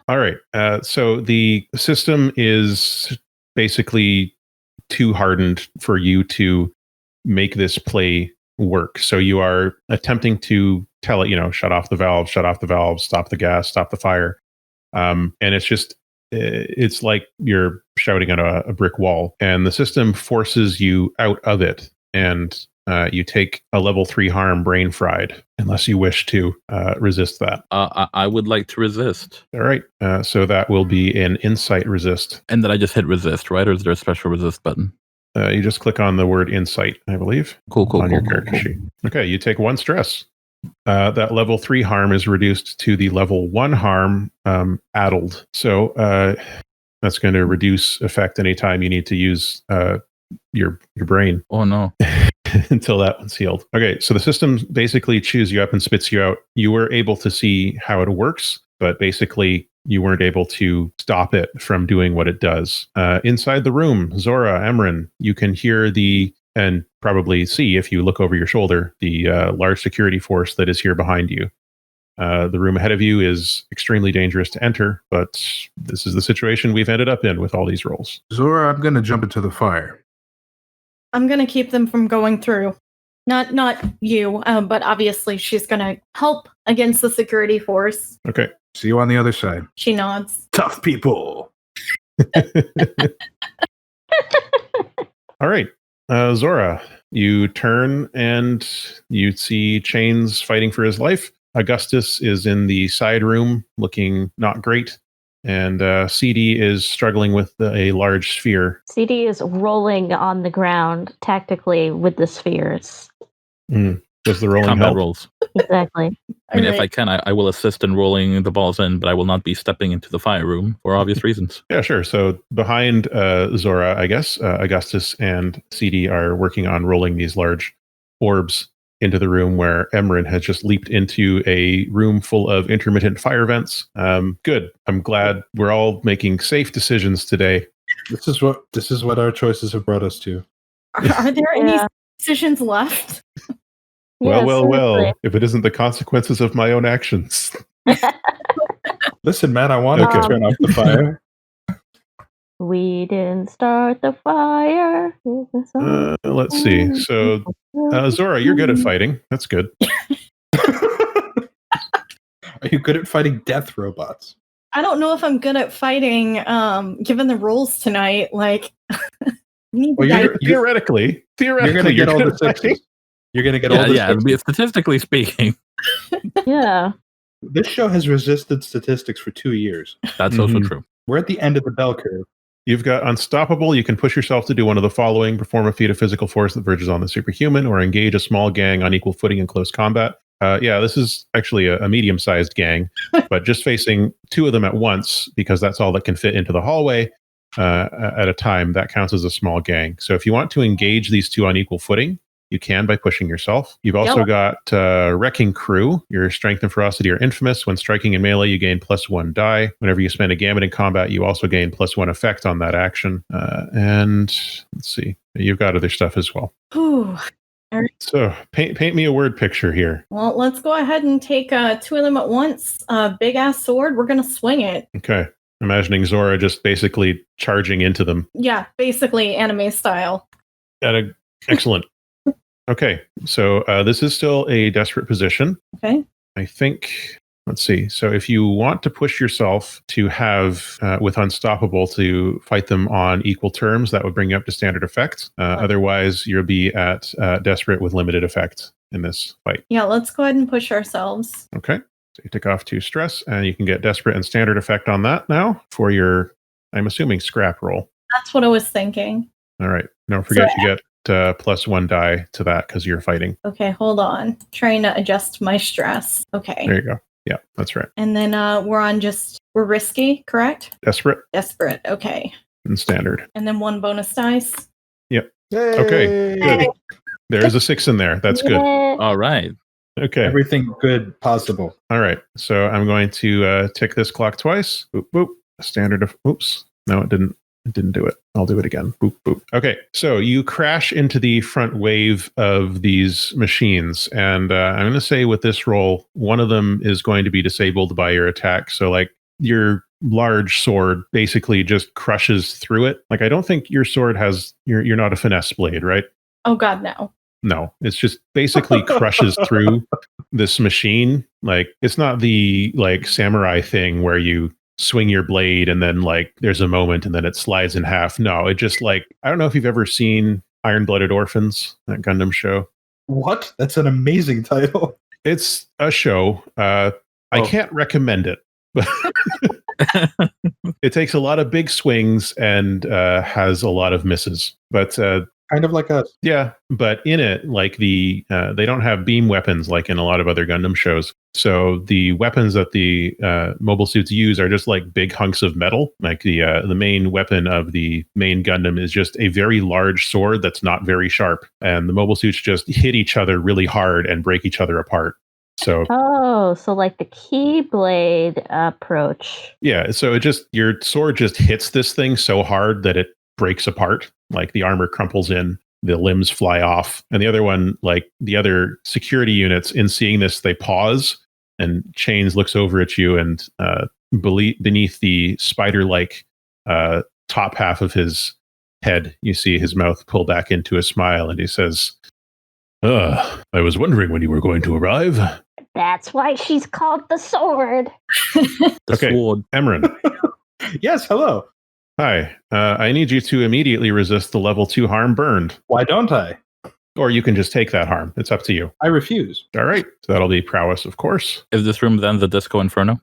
All right. So the system is basically too hardened for you to make this play work. So you are attempting to tell it, shut off the valve, stop the gas, stop the fire. And it's like you're shouting at a brick wall, and the system forces you out of it, and you take a level 3 harm, brain fried, unless you wish to resist that. I would like to resist. All right. So that will be an insight resist. And then I just hit resist, right? Or is there a special resist button? You just click on the word insight, I believe. Cool. On your character sheet. Okay, you take 1 stress. That level 3 harm is reduced to the level 1 harm, addled. So that's going to reduce effect anytime you need to use your brain. Oh, no. Until that one's healed. Okay, so the system basically chews you up and spits you out. You were able to see how it works, but basically you weren't able to stop it from doing what it does. Inside the room, Zora, Emran, you can hear and probably see, if you look over your shoulder, the large security force that is here behind you. The room ahead of you is extremely dangerous to enter, but this is the situation we've ended up in with all these rolls. Zora, I'm going to jump into the fire. I'm gonna keep them from going through. Not you, but obviously she's gonna help against the security force. Okay. See you on the other side. She nods. Tough people. All right. Zora, you turn and you see Chains fighting for his life. Augustus is in the side room looking not great. And CD is struggling with a large sphere. CD is rolling on the ground tactically with the spheres. Does the rolling Combat help? rolls. Exactly. I mean, if I can, I will assist in rolling the balls in, but I will not be stepping into the fire room for obvious reasons. Yeah, sure. So behind Zora, I guess, Augustus and CD are working on rolling these large orbs into the room where Emran has just leaped into a room full of intermittent fire vents. Good. I'm glad we're all making safe decisions today. This is what our choices have brought us to. Are there any decisions left? Well, Yeah, well, well. seriously. If it isn't the consequences of my own actions. Listen, man, I want to Okay. turn off the fire. We didn't start the fire. Let's see. So, Zora, you're good at fighting. That's good. Are you good at fighting death robots? I don't know if I'm good at fighting, given the rules tonight. Like, you need to die. Theoretically, You're going to you're get all good the at fighting. sixes. You're going to get all the sixes. Statistically speaking, Yeah. This show has resisted statistics for 2 years. that's also Mhm. true. We're at the end of the bell curve. You've got unstoppable. You can push yourself to do one of the following: perform a feat of physical force that verges on the superhuman, or engage a small gang on equal footing in close combat. Yeah, this is actually a medium-sized gang, but just facing 2 of them at once, because that's all that can fit into the hallway at a time, that counts as a small gang. So if you want to engage these 2 on equal footing, you can by pushing yourself. You've also got Wrecking Crew. Your strength and ferocity are infamous. When striking in melee, you gain +1 die. Whenever you spend a gambit in combat, you also gain +1 effect on that action. And let's see, you've got other stuff as well. Whew. So paint me a word picture here. Well, let's go ahead and take 2 of them at once. Big ass sword. We're gonna swing it. Okay. Imagining Zora just basically charging into them. Yeah, basically anime style. Excellent. Okay, so this is still a desperate position. Okay. I think, let's see. So if you want to push yourself to have, with Unstoppable, to fight them on equal terms, that would bring you up to standard effect. Otherwise, you'll be at desperate with limited effect in this fight. Yeah, let's go ahead and push ourselves. Okay. So you take off 2 stress, and you can get desperate and standard effect on that now for your, I'm assuming, scrap roll. That's what I was thinking. All right. Don't forget you get +1 die to that because you're fighting. Okay, hold on. Trying to adjust my stress. Okay. There you go. Yeah, that's right. And then we're risky, correct? Desperate Desperate. Okay. and standard. And then 1 bonus dice. Yep. Okay, good. There's a 6 in there. That's good. All right. Okay. Everything good possible. All right. So I'm going to tick this clock twice. Boop, boop. Standard of, oops. No, it didn't. It didn't do it. I'll do it again. Boop, boop. Okay. So you crash into the front wave of these machines. And I'm going to say with this roll, one of them is going to be disabled by your attack. So like your large sword basically just crushes through it. Like I don't think your sword has, you're not a finesse blade, right? Oh God, no. No, it's just basically crushes through this machine. Like it's not the like samurai thing where you swing your blade and then like there's a moment and then it slides in half. No, it just like, I don't know if you've ever seen Iron-Blooded Orphans, that Gundam show. What? That's an amazing title. It's a show. I can't recommend it, but it takes a lot of big swings and has a lot of misses. But kind of like us. Yeah, but in it, like they don't have beam weapons like in a lot of other Gundam shows. So the weapons that the mobile suits use are just like big hunks of metal. Like the main weapon of the main Gundam is just a very large sword that's not very sharp, and the mobile suits just hit each other really hard and break each other apart. So so like the Keyblade approach. Yeah, so it just, your sword just hits this thing so hard that it breaks apart. Like the armor crumples in, the limbs fly off. And the other one, like the other security units, in seeing this, they pause, and Chains looks over at you, and beneath the spider-like top half of his head, you see his mouth pull back into a smile, and he says, I was wondering when you were going to arrive. That's why she's called the sword. The sword. Emran. Yes, hello. Hi. I need you to immediately resist the level 2 harm burned. Why don't I? Or you can just take that harm. It's up to you. I refuse. All right. So that'll be prowess, of course. Is this room then the Disco Inferno?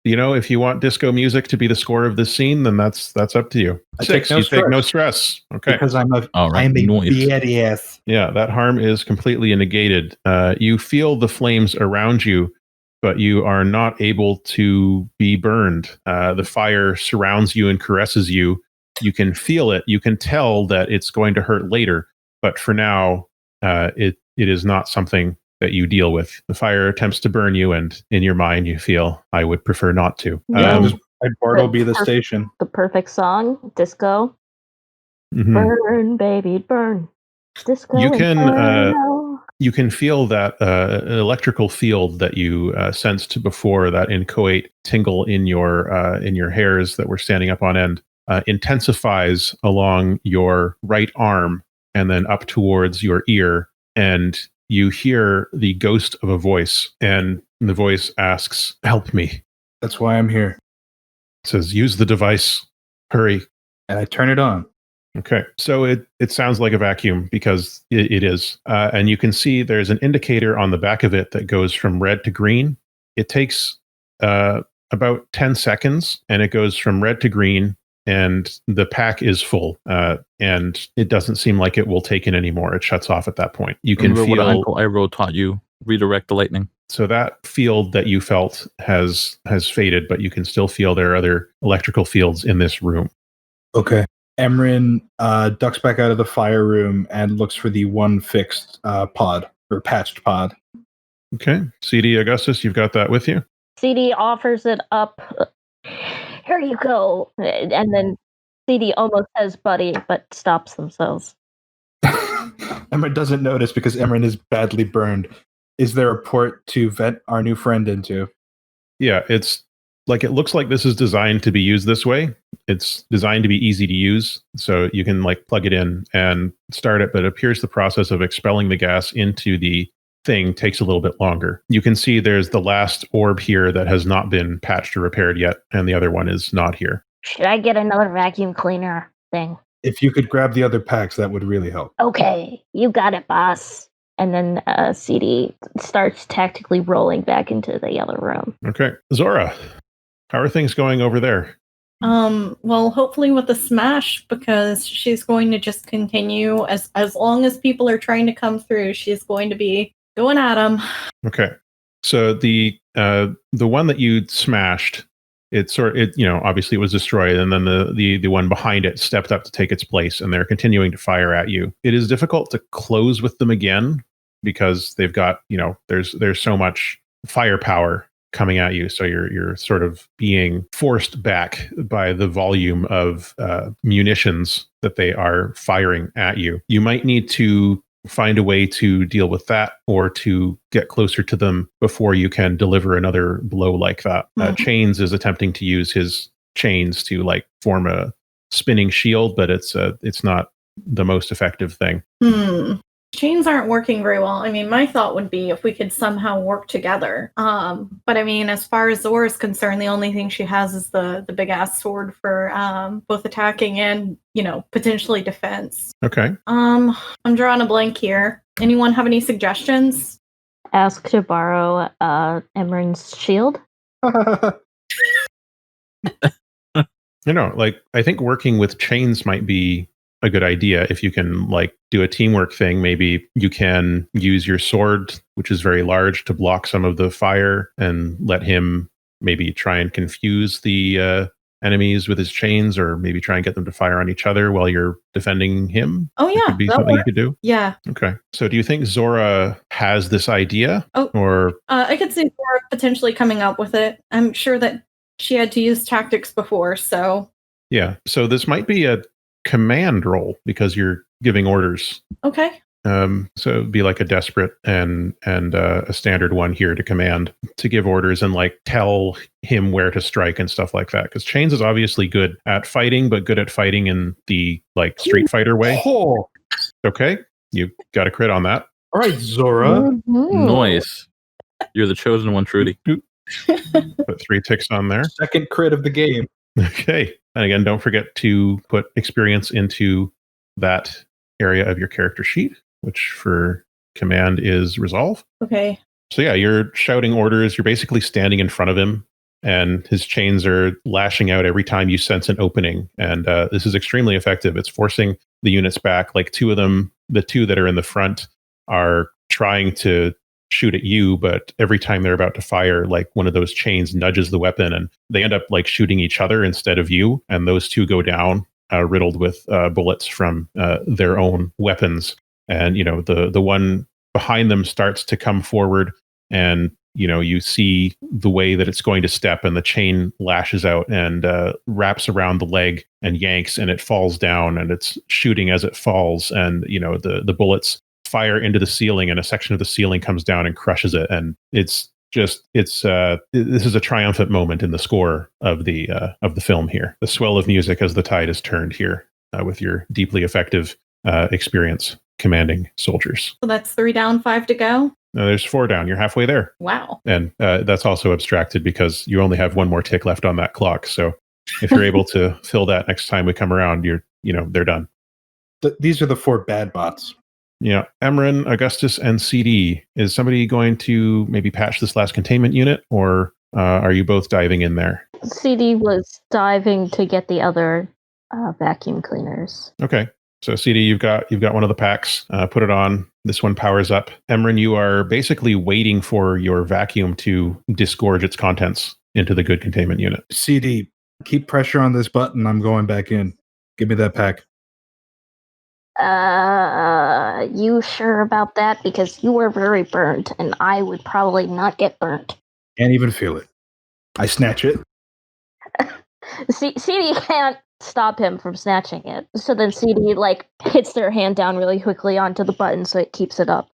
If you want disco music to be the score of this scene, then that's up to you. I 6, take no stress. take no stress. Okay. Because I'm a Noise. badass. Yeah, that harm is completely negated. You feel the flames around you, but you are not able to be burned. The fire surrounds you and caresses you. You can feel it. You can tell that it's going to hurt later. But for now, it is not something that you deal with. The fire attempts to burn you, and in your mind, you feel, I would prefer not to. I'd Bartle be the station. The perfect song, Disco. Mhm. Burn, baby, burn. Disco You can, Inferno. you can feel that electrical field that you sensed before, that inchoate tingle in your hairs that were standing up on end, intensifies along your right arm and then up towards your ear, and you hear the ghost of a voice, and the voice asks, "Help me." That's why I'm here. It says, "Use the device. Hurry." And I turn it on. Okay, so it sounds like a vacuum because it is. And you can see there's an indicator on the back of it that goes from red to green. It takes about 10 seconds, and it goes from red to green, and the pack is full. And it doesn't seem like it will take in anymore. It shuts off at that point. You can Remember feel what Uncle Iroh taught you: redirect the lightning. So that field that you felt has faded, but you can still feel there are other electrical fields in this room. Okay. Emrin ducks back out of the fire room and looks for the one fixed pod, or patched pod. Okay. CD Augustus, you've got that with you? CD offers it up. Here you go. And then CD almost says buddy, but stops themselves. Emrin doesn't notice because Emrin is badly burned. Is there a port to vent our new friend into? Yeah, it's like, it looks like this is designed to be used this way. It's designed to be easy to use, so you can like plug it in and start it, but it appears the process of expelling the gas into the thing takes a little bit longer. You can see there's the last orb here that has not been patched or repaired yet, and the other one is not here. Should I get another vacuum cleaner thing? If you could grab the other packs, that would really help. Okay, you got it, boss. And then CD starts tactically rolling back into the other room. Okay. Zora, how are things going over there? Well, hopefully with the smash, because she's going to just continue as long as people are trying to come through, she's going to be going at them. Okay. So the one that you smashed, obviously it was destroyed, and then the one behind it stepped up to take its place, and they're continuing to fire at you. It is difficult to close with them again because they've got, there's so much firepower coming at you, so you're sort of being forced back by the volume of munitions that they are firing at you. You might need to find a way to deal with that, or to get closer to them before you can deliver another blow like that. Chains is attempting to use his chains to like form a spinning shield, but it's not the most effective thing. Chains aren't working very well. I mean, my thought would be if we could somehow work together. But I mean, as far as Zora is concerned, the only thing she has is the big ass sword for both attacking and, potentially defense. Okay. I'm drawing a blank here. Anyone have any suggestions? Ask to borrow Emrin's shield. I think working with chains might be a good idea. If you can do a teamwork thing, maybe you can use your sword, which is very large, to block some of the fire, and let him maybe try and confuse the enemies with his chains, or maybe try and get them to fire on each other while you're defending him. Oh yeah, that could be something you could do. Yeah. Okay. So do you think Zora has this idea? Or I could see Zora potentially coming up with it. I'm sure that she had to use tactics before, so yeah. So this might be a command role because you're giving orders. Okay. So it'd be like a desperate and a standard one here to command, to give orders and tell him where to strike and stuff like that. Because Chains is obviously good at fighting, but good at fighting in the Street Fighter way. Oh. Okay, you got a crit on that. All right, Zora. Nice. You're the chosen one, Trudy. Put 3 ticks on there. Second crit of the game. Okay. And again, don't forget to put experience into that area of your character sheet, which for command is resolve. Okay. So yeah, you're shouting orders. You're basically standing in front of him, and his chains are lashing out every time you sense an opening. And this is extremely effective. It's forcing the units back. 2 of them, the 2 that are in the front, are trying to shoot at you, but every time they're about to fire, one of those chains nudges the weapon, and they end up shooting each other instead of you, and those 2 go down riddled with bullets from their own weapons. And the one behind them starts to come forward, and you see the way that it's going to step, and the chain lashes out and wraps around the leg and yanks, and it falls down, and it's shooting as it falls, and the bullets fire into the ceiling, and a section of the ceiling comes down and crushes it. And this is a triumphant moment in the score of the film here. The swell of music as the tide is turned here with your deeply effective experience commanding soldiers. So that's 3 down, 5 to go. No, there's 4 down. You're halfway there. Wow. And that's also abstracted because you only have 1 more tick left on that clock. So if you're able to fill that next time we come around, they're done. These are the 4 bad bots. Yeah. Emran, Augustus, and CD. Is somebody going to maybe patch this last containment unit, or are you both diving in there? CD was diving to get the other vacuum cleaners. Okay. So CD, you've got one of the packs. Put it on. This one powers up. Emran, you are basically waiting for your vacuum to disgorge its contents into the good containment unit. CD, keep pressure on this button. I'm going back in. Give me that pack. You sure about that? Because you were very burnt, and I would probably not get burnt. Can't even feel it. I snatch it. CD can't stop him from snatching it. So then CD hits their hand down really quickly onto the button so it keeps it up.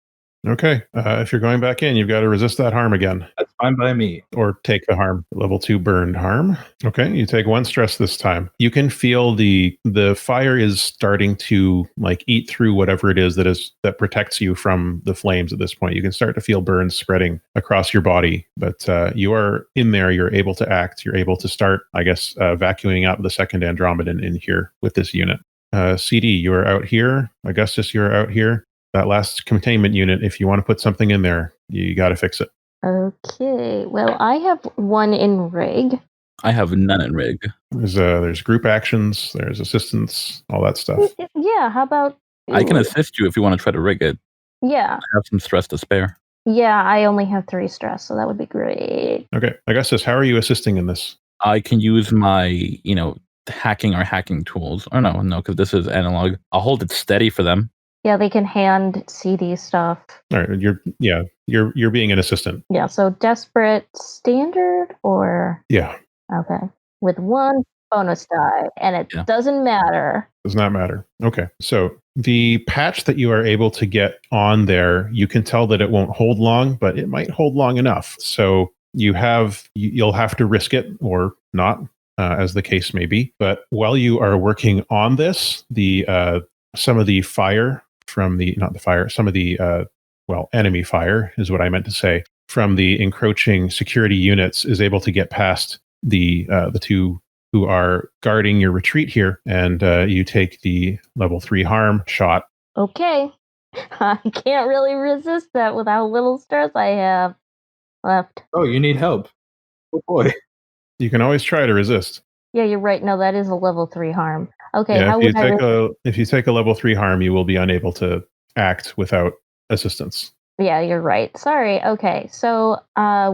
Okay. If you're going back in, you've got to resist that harm again. That's fine by me. Or take the harm. Level 2 burned harm. Okay. You take 1 stress this time. You can feel the fire is starting to eat through whatever it is that protects you from the flames at this point. You can start to feel burns spreading across your body, but you are in there. You're able to act. You're able to start, vacuuming up the second Andromedan in here with this unit. CD, you are out here. Augustus, you're out here. That last containment unit, if you want to put something in there, you got to fix it. Okay. Well, I have 1 in rig. I have none in rig. There's group actions, there's assistance, all that stuff. Yeah, how about... I can assist you if you want to try to rig it. Yeah. I have some stress to spare. Yeah, I only have 3 stress, so that would be great. Okay. Augustus, how are you assisting in this? I can use my, hacking tools. Or no, because this is analog. I'll hold it steady for them. Yeah, they can hand CD stuff. All right, you're being an assistant. Yeah, so desperate standard or... Yeah. Okay. With 1 bonus die, and it doesn't matter. Does not matter. Okay. So the patch that you are able to get on there, you can tell that it won't hold long, but it might hold long enough. So you'll have to risk it or not, as the case may be. But while you are working on this, some of the fire from enemy fire is what I meant to say, from the encroaching security units is able to get past the 2 who are guarding your retreat here, and you take the level 3 harm shot. Okay. I can't really resist that with how little stress I have left. Oh, you need help. Oh boy. You can always try to resist. Yeah, you're right. No, that is a level 3 harm. Okay, Yeah, how if you take a level 3 harm, you will be unable to act without assistance. Yeah, you're right. Sorry. Okay, so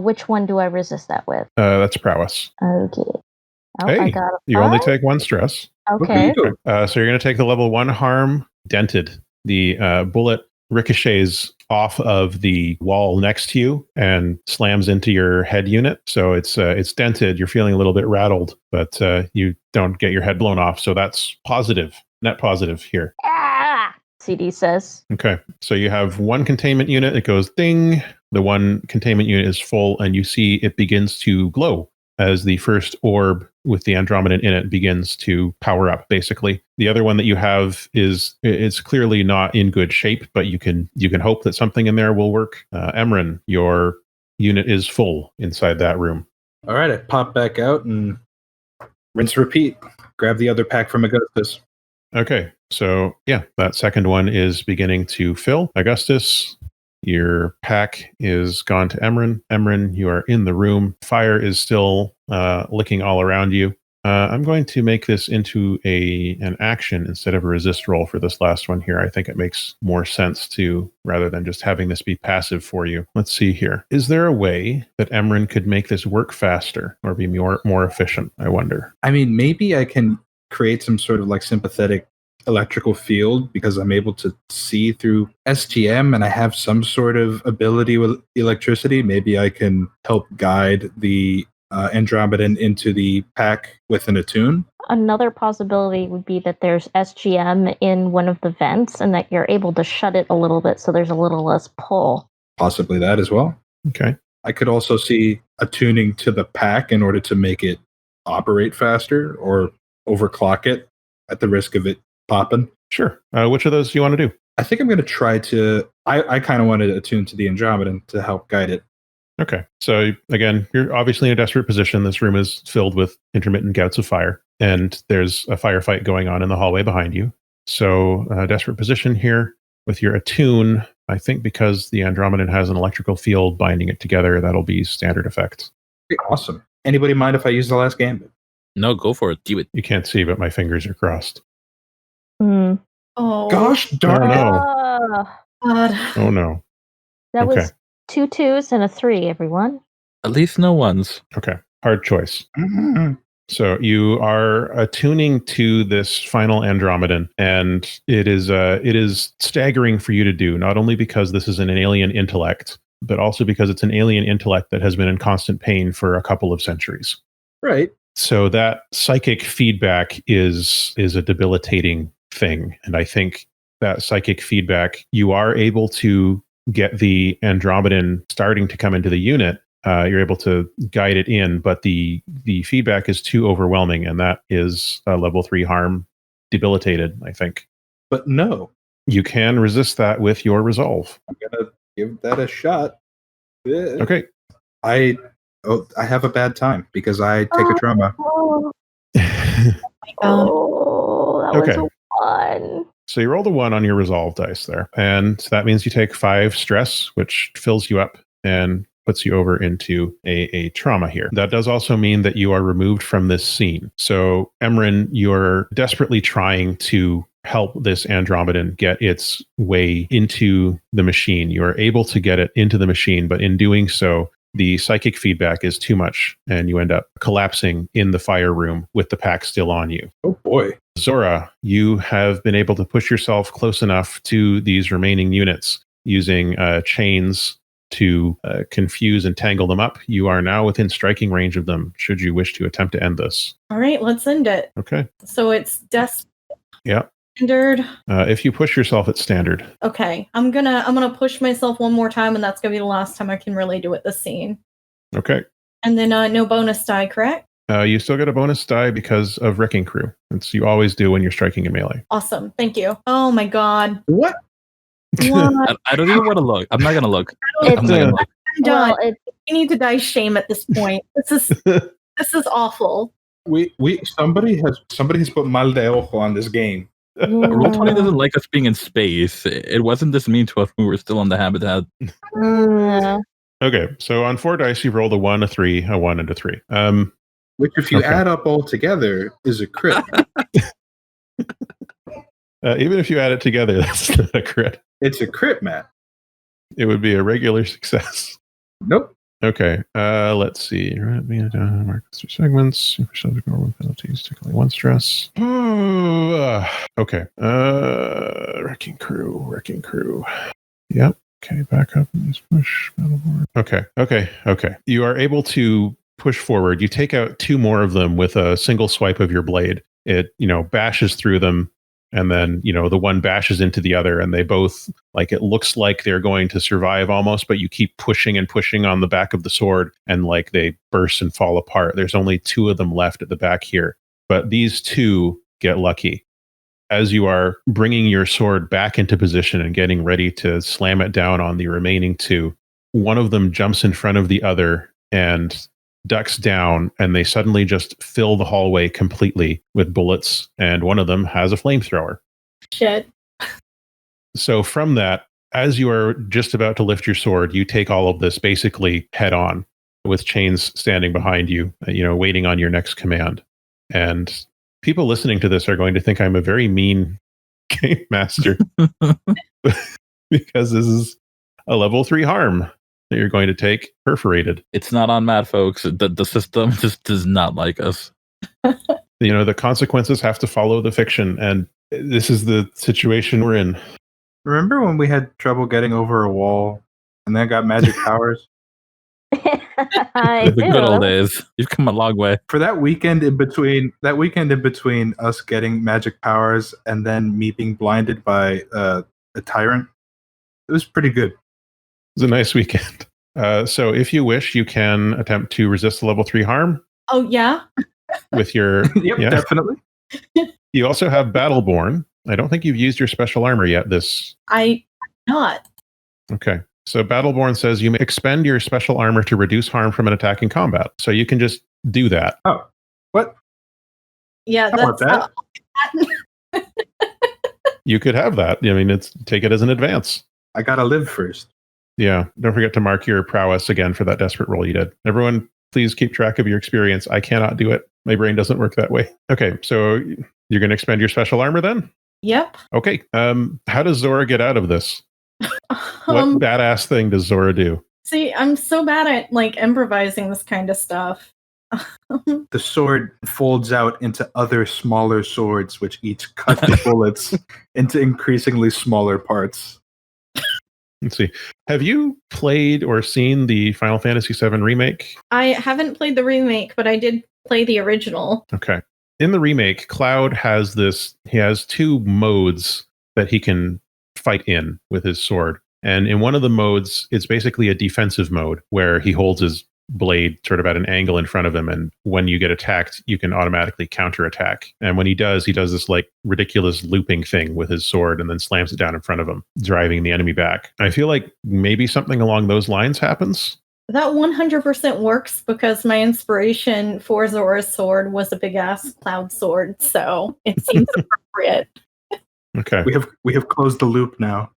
which one do I resist that with? That's prowess. Okay. Oh, Hey, I got a you only 5? take 1 stress. Okay. So you're going to take the level 1 harm dented. The bullet ricochets off of the wall next to you and slams into your head unit. So it's dented. You're feeling a little bit rattled, but you don't get your head blown off. So that's positive, net positive here. Ah! CD says. Okay. So you have 1 containment unit. It goes ding. The 1 containment unit is full, and you see it begins to glow as the first orb with the Andromedan in it begins to power up, basically. The other one that you have it's clearly not in good shape, but you can hope that something in there will work. Emran, your unit is full inside that room. All right, I pop back out and rinse, repeat. Grab the other pack from Augustus. Okay, so yeah, that second one is beginning to fill. Augustus, your pack is gone to Emran. Emran, you are in the room. Fire is still licking all around you. I'm going to make this into an action instead of a resist roll for this last one here. I think it makes more sense rather than just having this be passive for you. Let's see here. Is there a way that Emran could make this work faster or be more efficient, I wonder? I mean, maybe I can create some sort of sympathetic electrical field because I'm able to see through STM and I have some sort of ability with electricity. Maybe I can help guide the Andromedan into the pack with an attune. Another possibility would be that there's SGM in one of the vents and that you're able to shut it a little bit so there's a little less pull. Possibly that as well. Okay. I could also see attuning to the pack in order to make it operate faster or overclock it at the risk of it popping. Sure. Which of those do you want to do? I think I'm going to try to... I kind of wanted to attune to the Andromedan to help guide it. Okay. So again, you're obviously in a desperate position. This room is filled with intermittent gouts of fire, and there's a firefight going on in the hallway behind you. So desperate position here with your attune. I think because the Andromedan has an electrical field binding it together, that'll be standard effect. Okay, awesome. Anybody mind if I use the last gambit? No, go for it. Do it. You can't see, but my fingers are crossed. Hmm. Oh, Gosh darn it. no. God. Oh no. That Okay. was 2 2s and a 3, everyone. At least no ones. Okay. Hard choice. Mhm. So you are attuning to this final Andromedan, and it is staggering for you to do, not only because this is an alien intellect, but also because it's an alien intellect that has been in constant pain for a couple of centuries. Right. So that psychic feedback is a debilitating thing. And I think that psychic feedback, you are able to get the Andromedan starting to come into the unit. You're able to guide it in, but the feedback is too overwhelming, and that is level 3 harm, debilitated, I think. But no, You can resist that with your resolve. I'm going to give that a shot. Okay. I have a bad time because I take a trauma. Oh, God. that Okay. was fun. So you rolled a 1 on your resolve dice there, and that means you take 5 stress, which fills you up and puts you over into a trauma here. That does also mean that you are removed from this scene. So, Emran, you're desperately trying to help this Andromedan get its way into the machine. You are able to get it into the machine, but in doing so, the psychic feedback is too much, and you end up collapsing in the fire room with the pack still on you. Oh boy. Zora, you have been able to push yourself close enough to these remaining units using chains to confuse and tangle them up. You are now within striking range of them, should you wish to attempt to end this. All right, let's end it. Okay. So it's Yeah. standard. If you push yourself at standard. Okay, I'm gonna push myself one more time, and that's gonna be the last time I can really do it this scene. Okay. And then no bonus die, correct? You still get a bonus die because of Wrecking Crew. It's you always do when you're striking in melee. Awesome, thank you. Oh my god. What? What? I don't even want to look. I'm not going to look. It's, I'm not going to look. I'm done. well, it's You need to die shame at this point. This is awful. Somebody has put mal de ojo on this game. Roll20 doesn't like us being in space. It wasn't this mean to us when we were still on the habitat. Okay, so on 4 dice, you rolled a 1, a 3, a 1, and a 3. Which, if you Okay. add up all together, is a crit. Even if you add it together, that's not a crit. It's a crit, Matt. It would be a regular success. Nope. Okay, let's see. Mark 3 segments. Normal penalties. Take only 1 stress. Okay. Wrecking crew. Yep. Okay, back up and just push. Okay. You are able to push forward. You take out 2 more of them with a single swipe of your blade. It, bashes through them. And then, the one bashes into the other, and they both, it looks like they're going to survive almost, but you keep pushing and pushing on the back of the sword, and they burst and fall apart. There's only 2 of them left at the back here. But these 2 get lucky. As you are bringing your sword back into position and getting ready to slam it down on the remaining 2, one of them jumps in front of the other and ducks down, and they suddenly just fill the hallway completely with bullets, and one of them has a flamethrower. Shit. So from that, as you are just about to lift your sword, you take all of this basically head on, with chains standing behind you, waiting on your next command. And people listening to this are going to think I'm a very mean game master because this is a level 3 harm that you're going to take perforated. It's not on Matt, folks. The system just does not like us. The consequences have to follow the fiction, and this is the situation we're in. Remember when we had trouble getting over a wall and then got magic powers? I The do. good old days. You've come a long way. For that weekend in between us getting magic powers and then me being blinded by a tyrant, it was pretty good. It was a nice weekend. So if you wish, you can attempt to resist the level 3 harm Oh yeah. with your... Yep, yeah. definitely. You also have Battleborn. I don't think you've used your special armor yet. I not. Okay. So Battleborn says you may expend your special armor to reduce harm from an attack in combat. So you can just do that. Oh, what? Yeah, I want that's that. You could have that. I mean, take it as an advance. I gotta live first. Yeah. Don't forget to mark your prowess again for that desperate roll you did. Everyone, please keep track of your experience. I cannot do it. My brain doesn't work that way. Okay. So you're going to expend your special armor then? Yep. Okay. How does Zora get out of this? What badass thing does Zora do? See, I'm so bad at like improvising this kind of stuff. The sword folds out into other smaller swords, which each cut the bullets into increasingly smaller parts. Let's see. Have you played or seen the Final Fantasy VII remake? I haven't played the remake, but I did play the original. Okay. In the remake, Cloud has he has 2 modes that he can fight in with his sword. And in one of the modes, it's basically a defensive mode where he holds his blade sort of at an angle in front of him. And when you get attacked, you can automatically counterattack. And when he does this like ridiculous looping thing with his sword and then slams it down in front of him, driving the enemy back. I feel like maybe something along those lines happens. That 100% works because my inspiration for Zora's sword was a big ass cloud sword, so it seems appropriate. Okay. We have closed the loop now.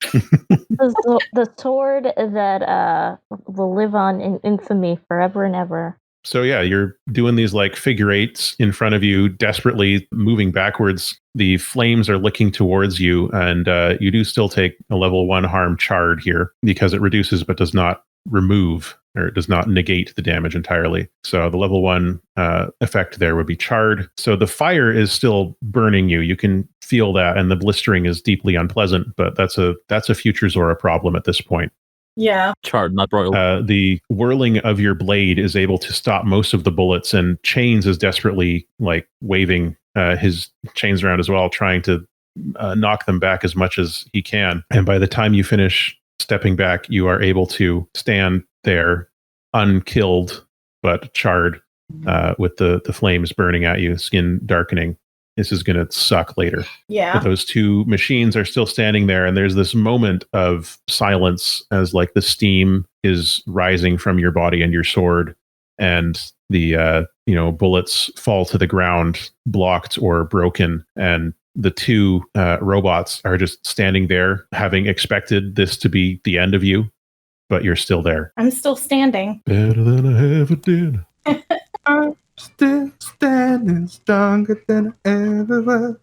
The sword that will live on in infamy forever and ever. So yeah, you're doing these like figure eights in front of you, desperately moving backwards. The flames are licking towards you, and you do still take a level 1 harm charred here because it reduces but does not remove, or it does not negate the damage entirely. So the level 1 effect there would be charred. So the fire is still burning you. You can feel that, and the blistering is deeply unpleasant, but that's a future Zora problem at this point. Yeah. Charred, not broiled. The whirling of your blade is able to stop most of the bullets, and Chains is desperately like waving his chains around as well, trying to knock them back as much as he can. And by the time you finish stepping back, you are able to stand there unkilled but charred, with the flames burning at you, skin darkening. This is going to suck later. Yeah. But those 2 machines are still standing there, and there's this moment of silence as like the steam is rising from your body and your sword, and the bullets fall to the ground, blocked or broken, and the 2 robots are just standing there, having expected this to be the end of you, but you're still there. I'm still standing. Better than I ever did. I'm still standing stronger than I ever was.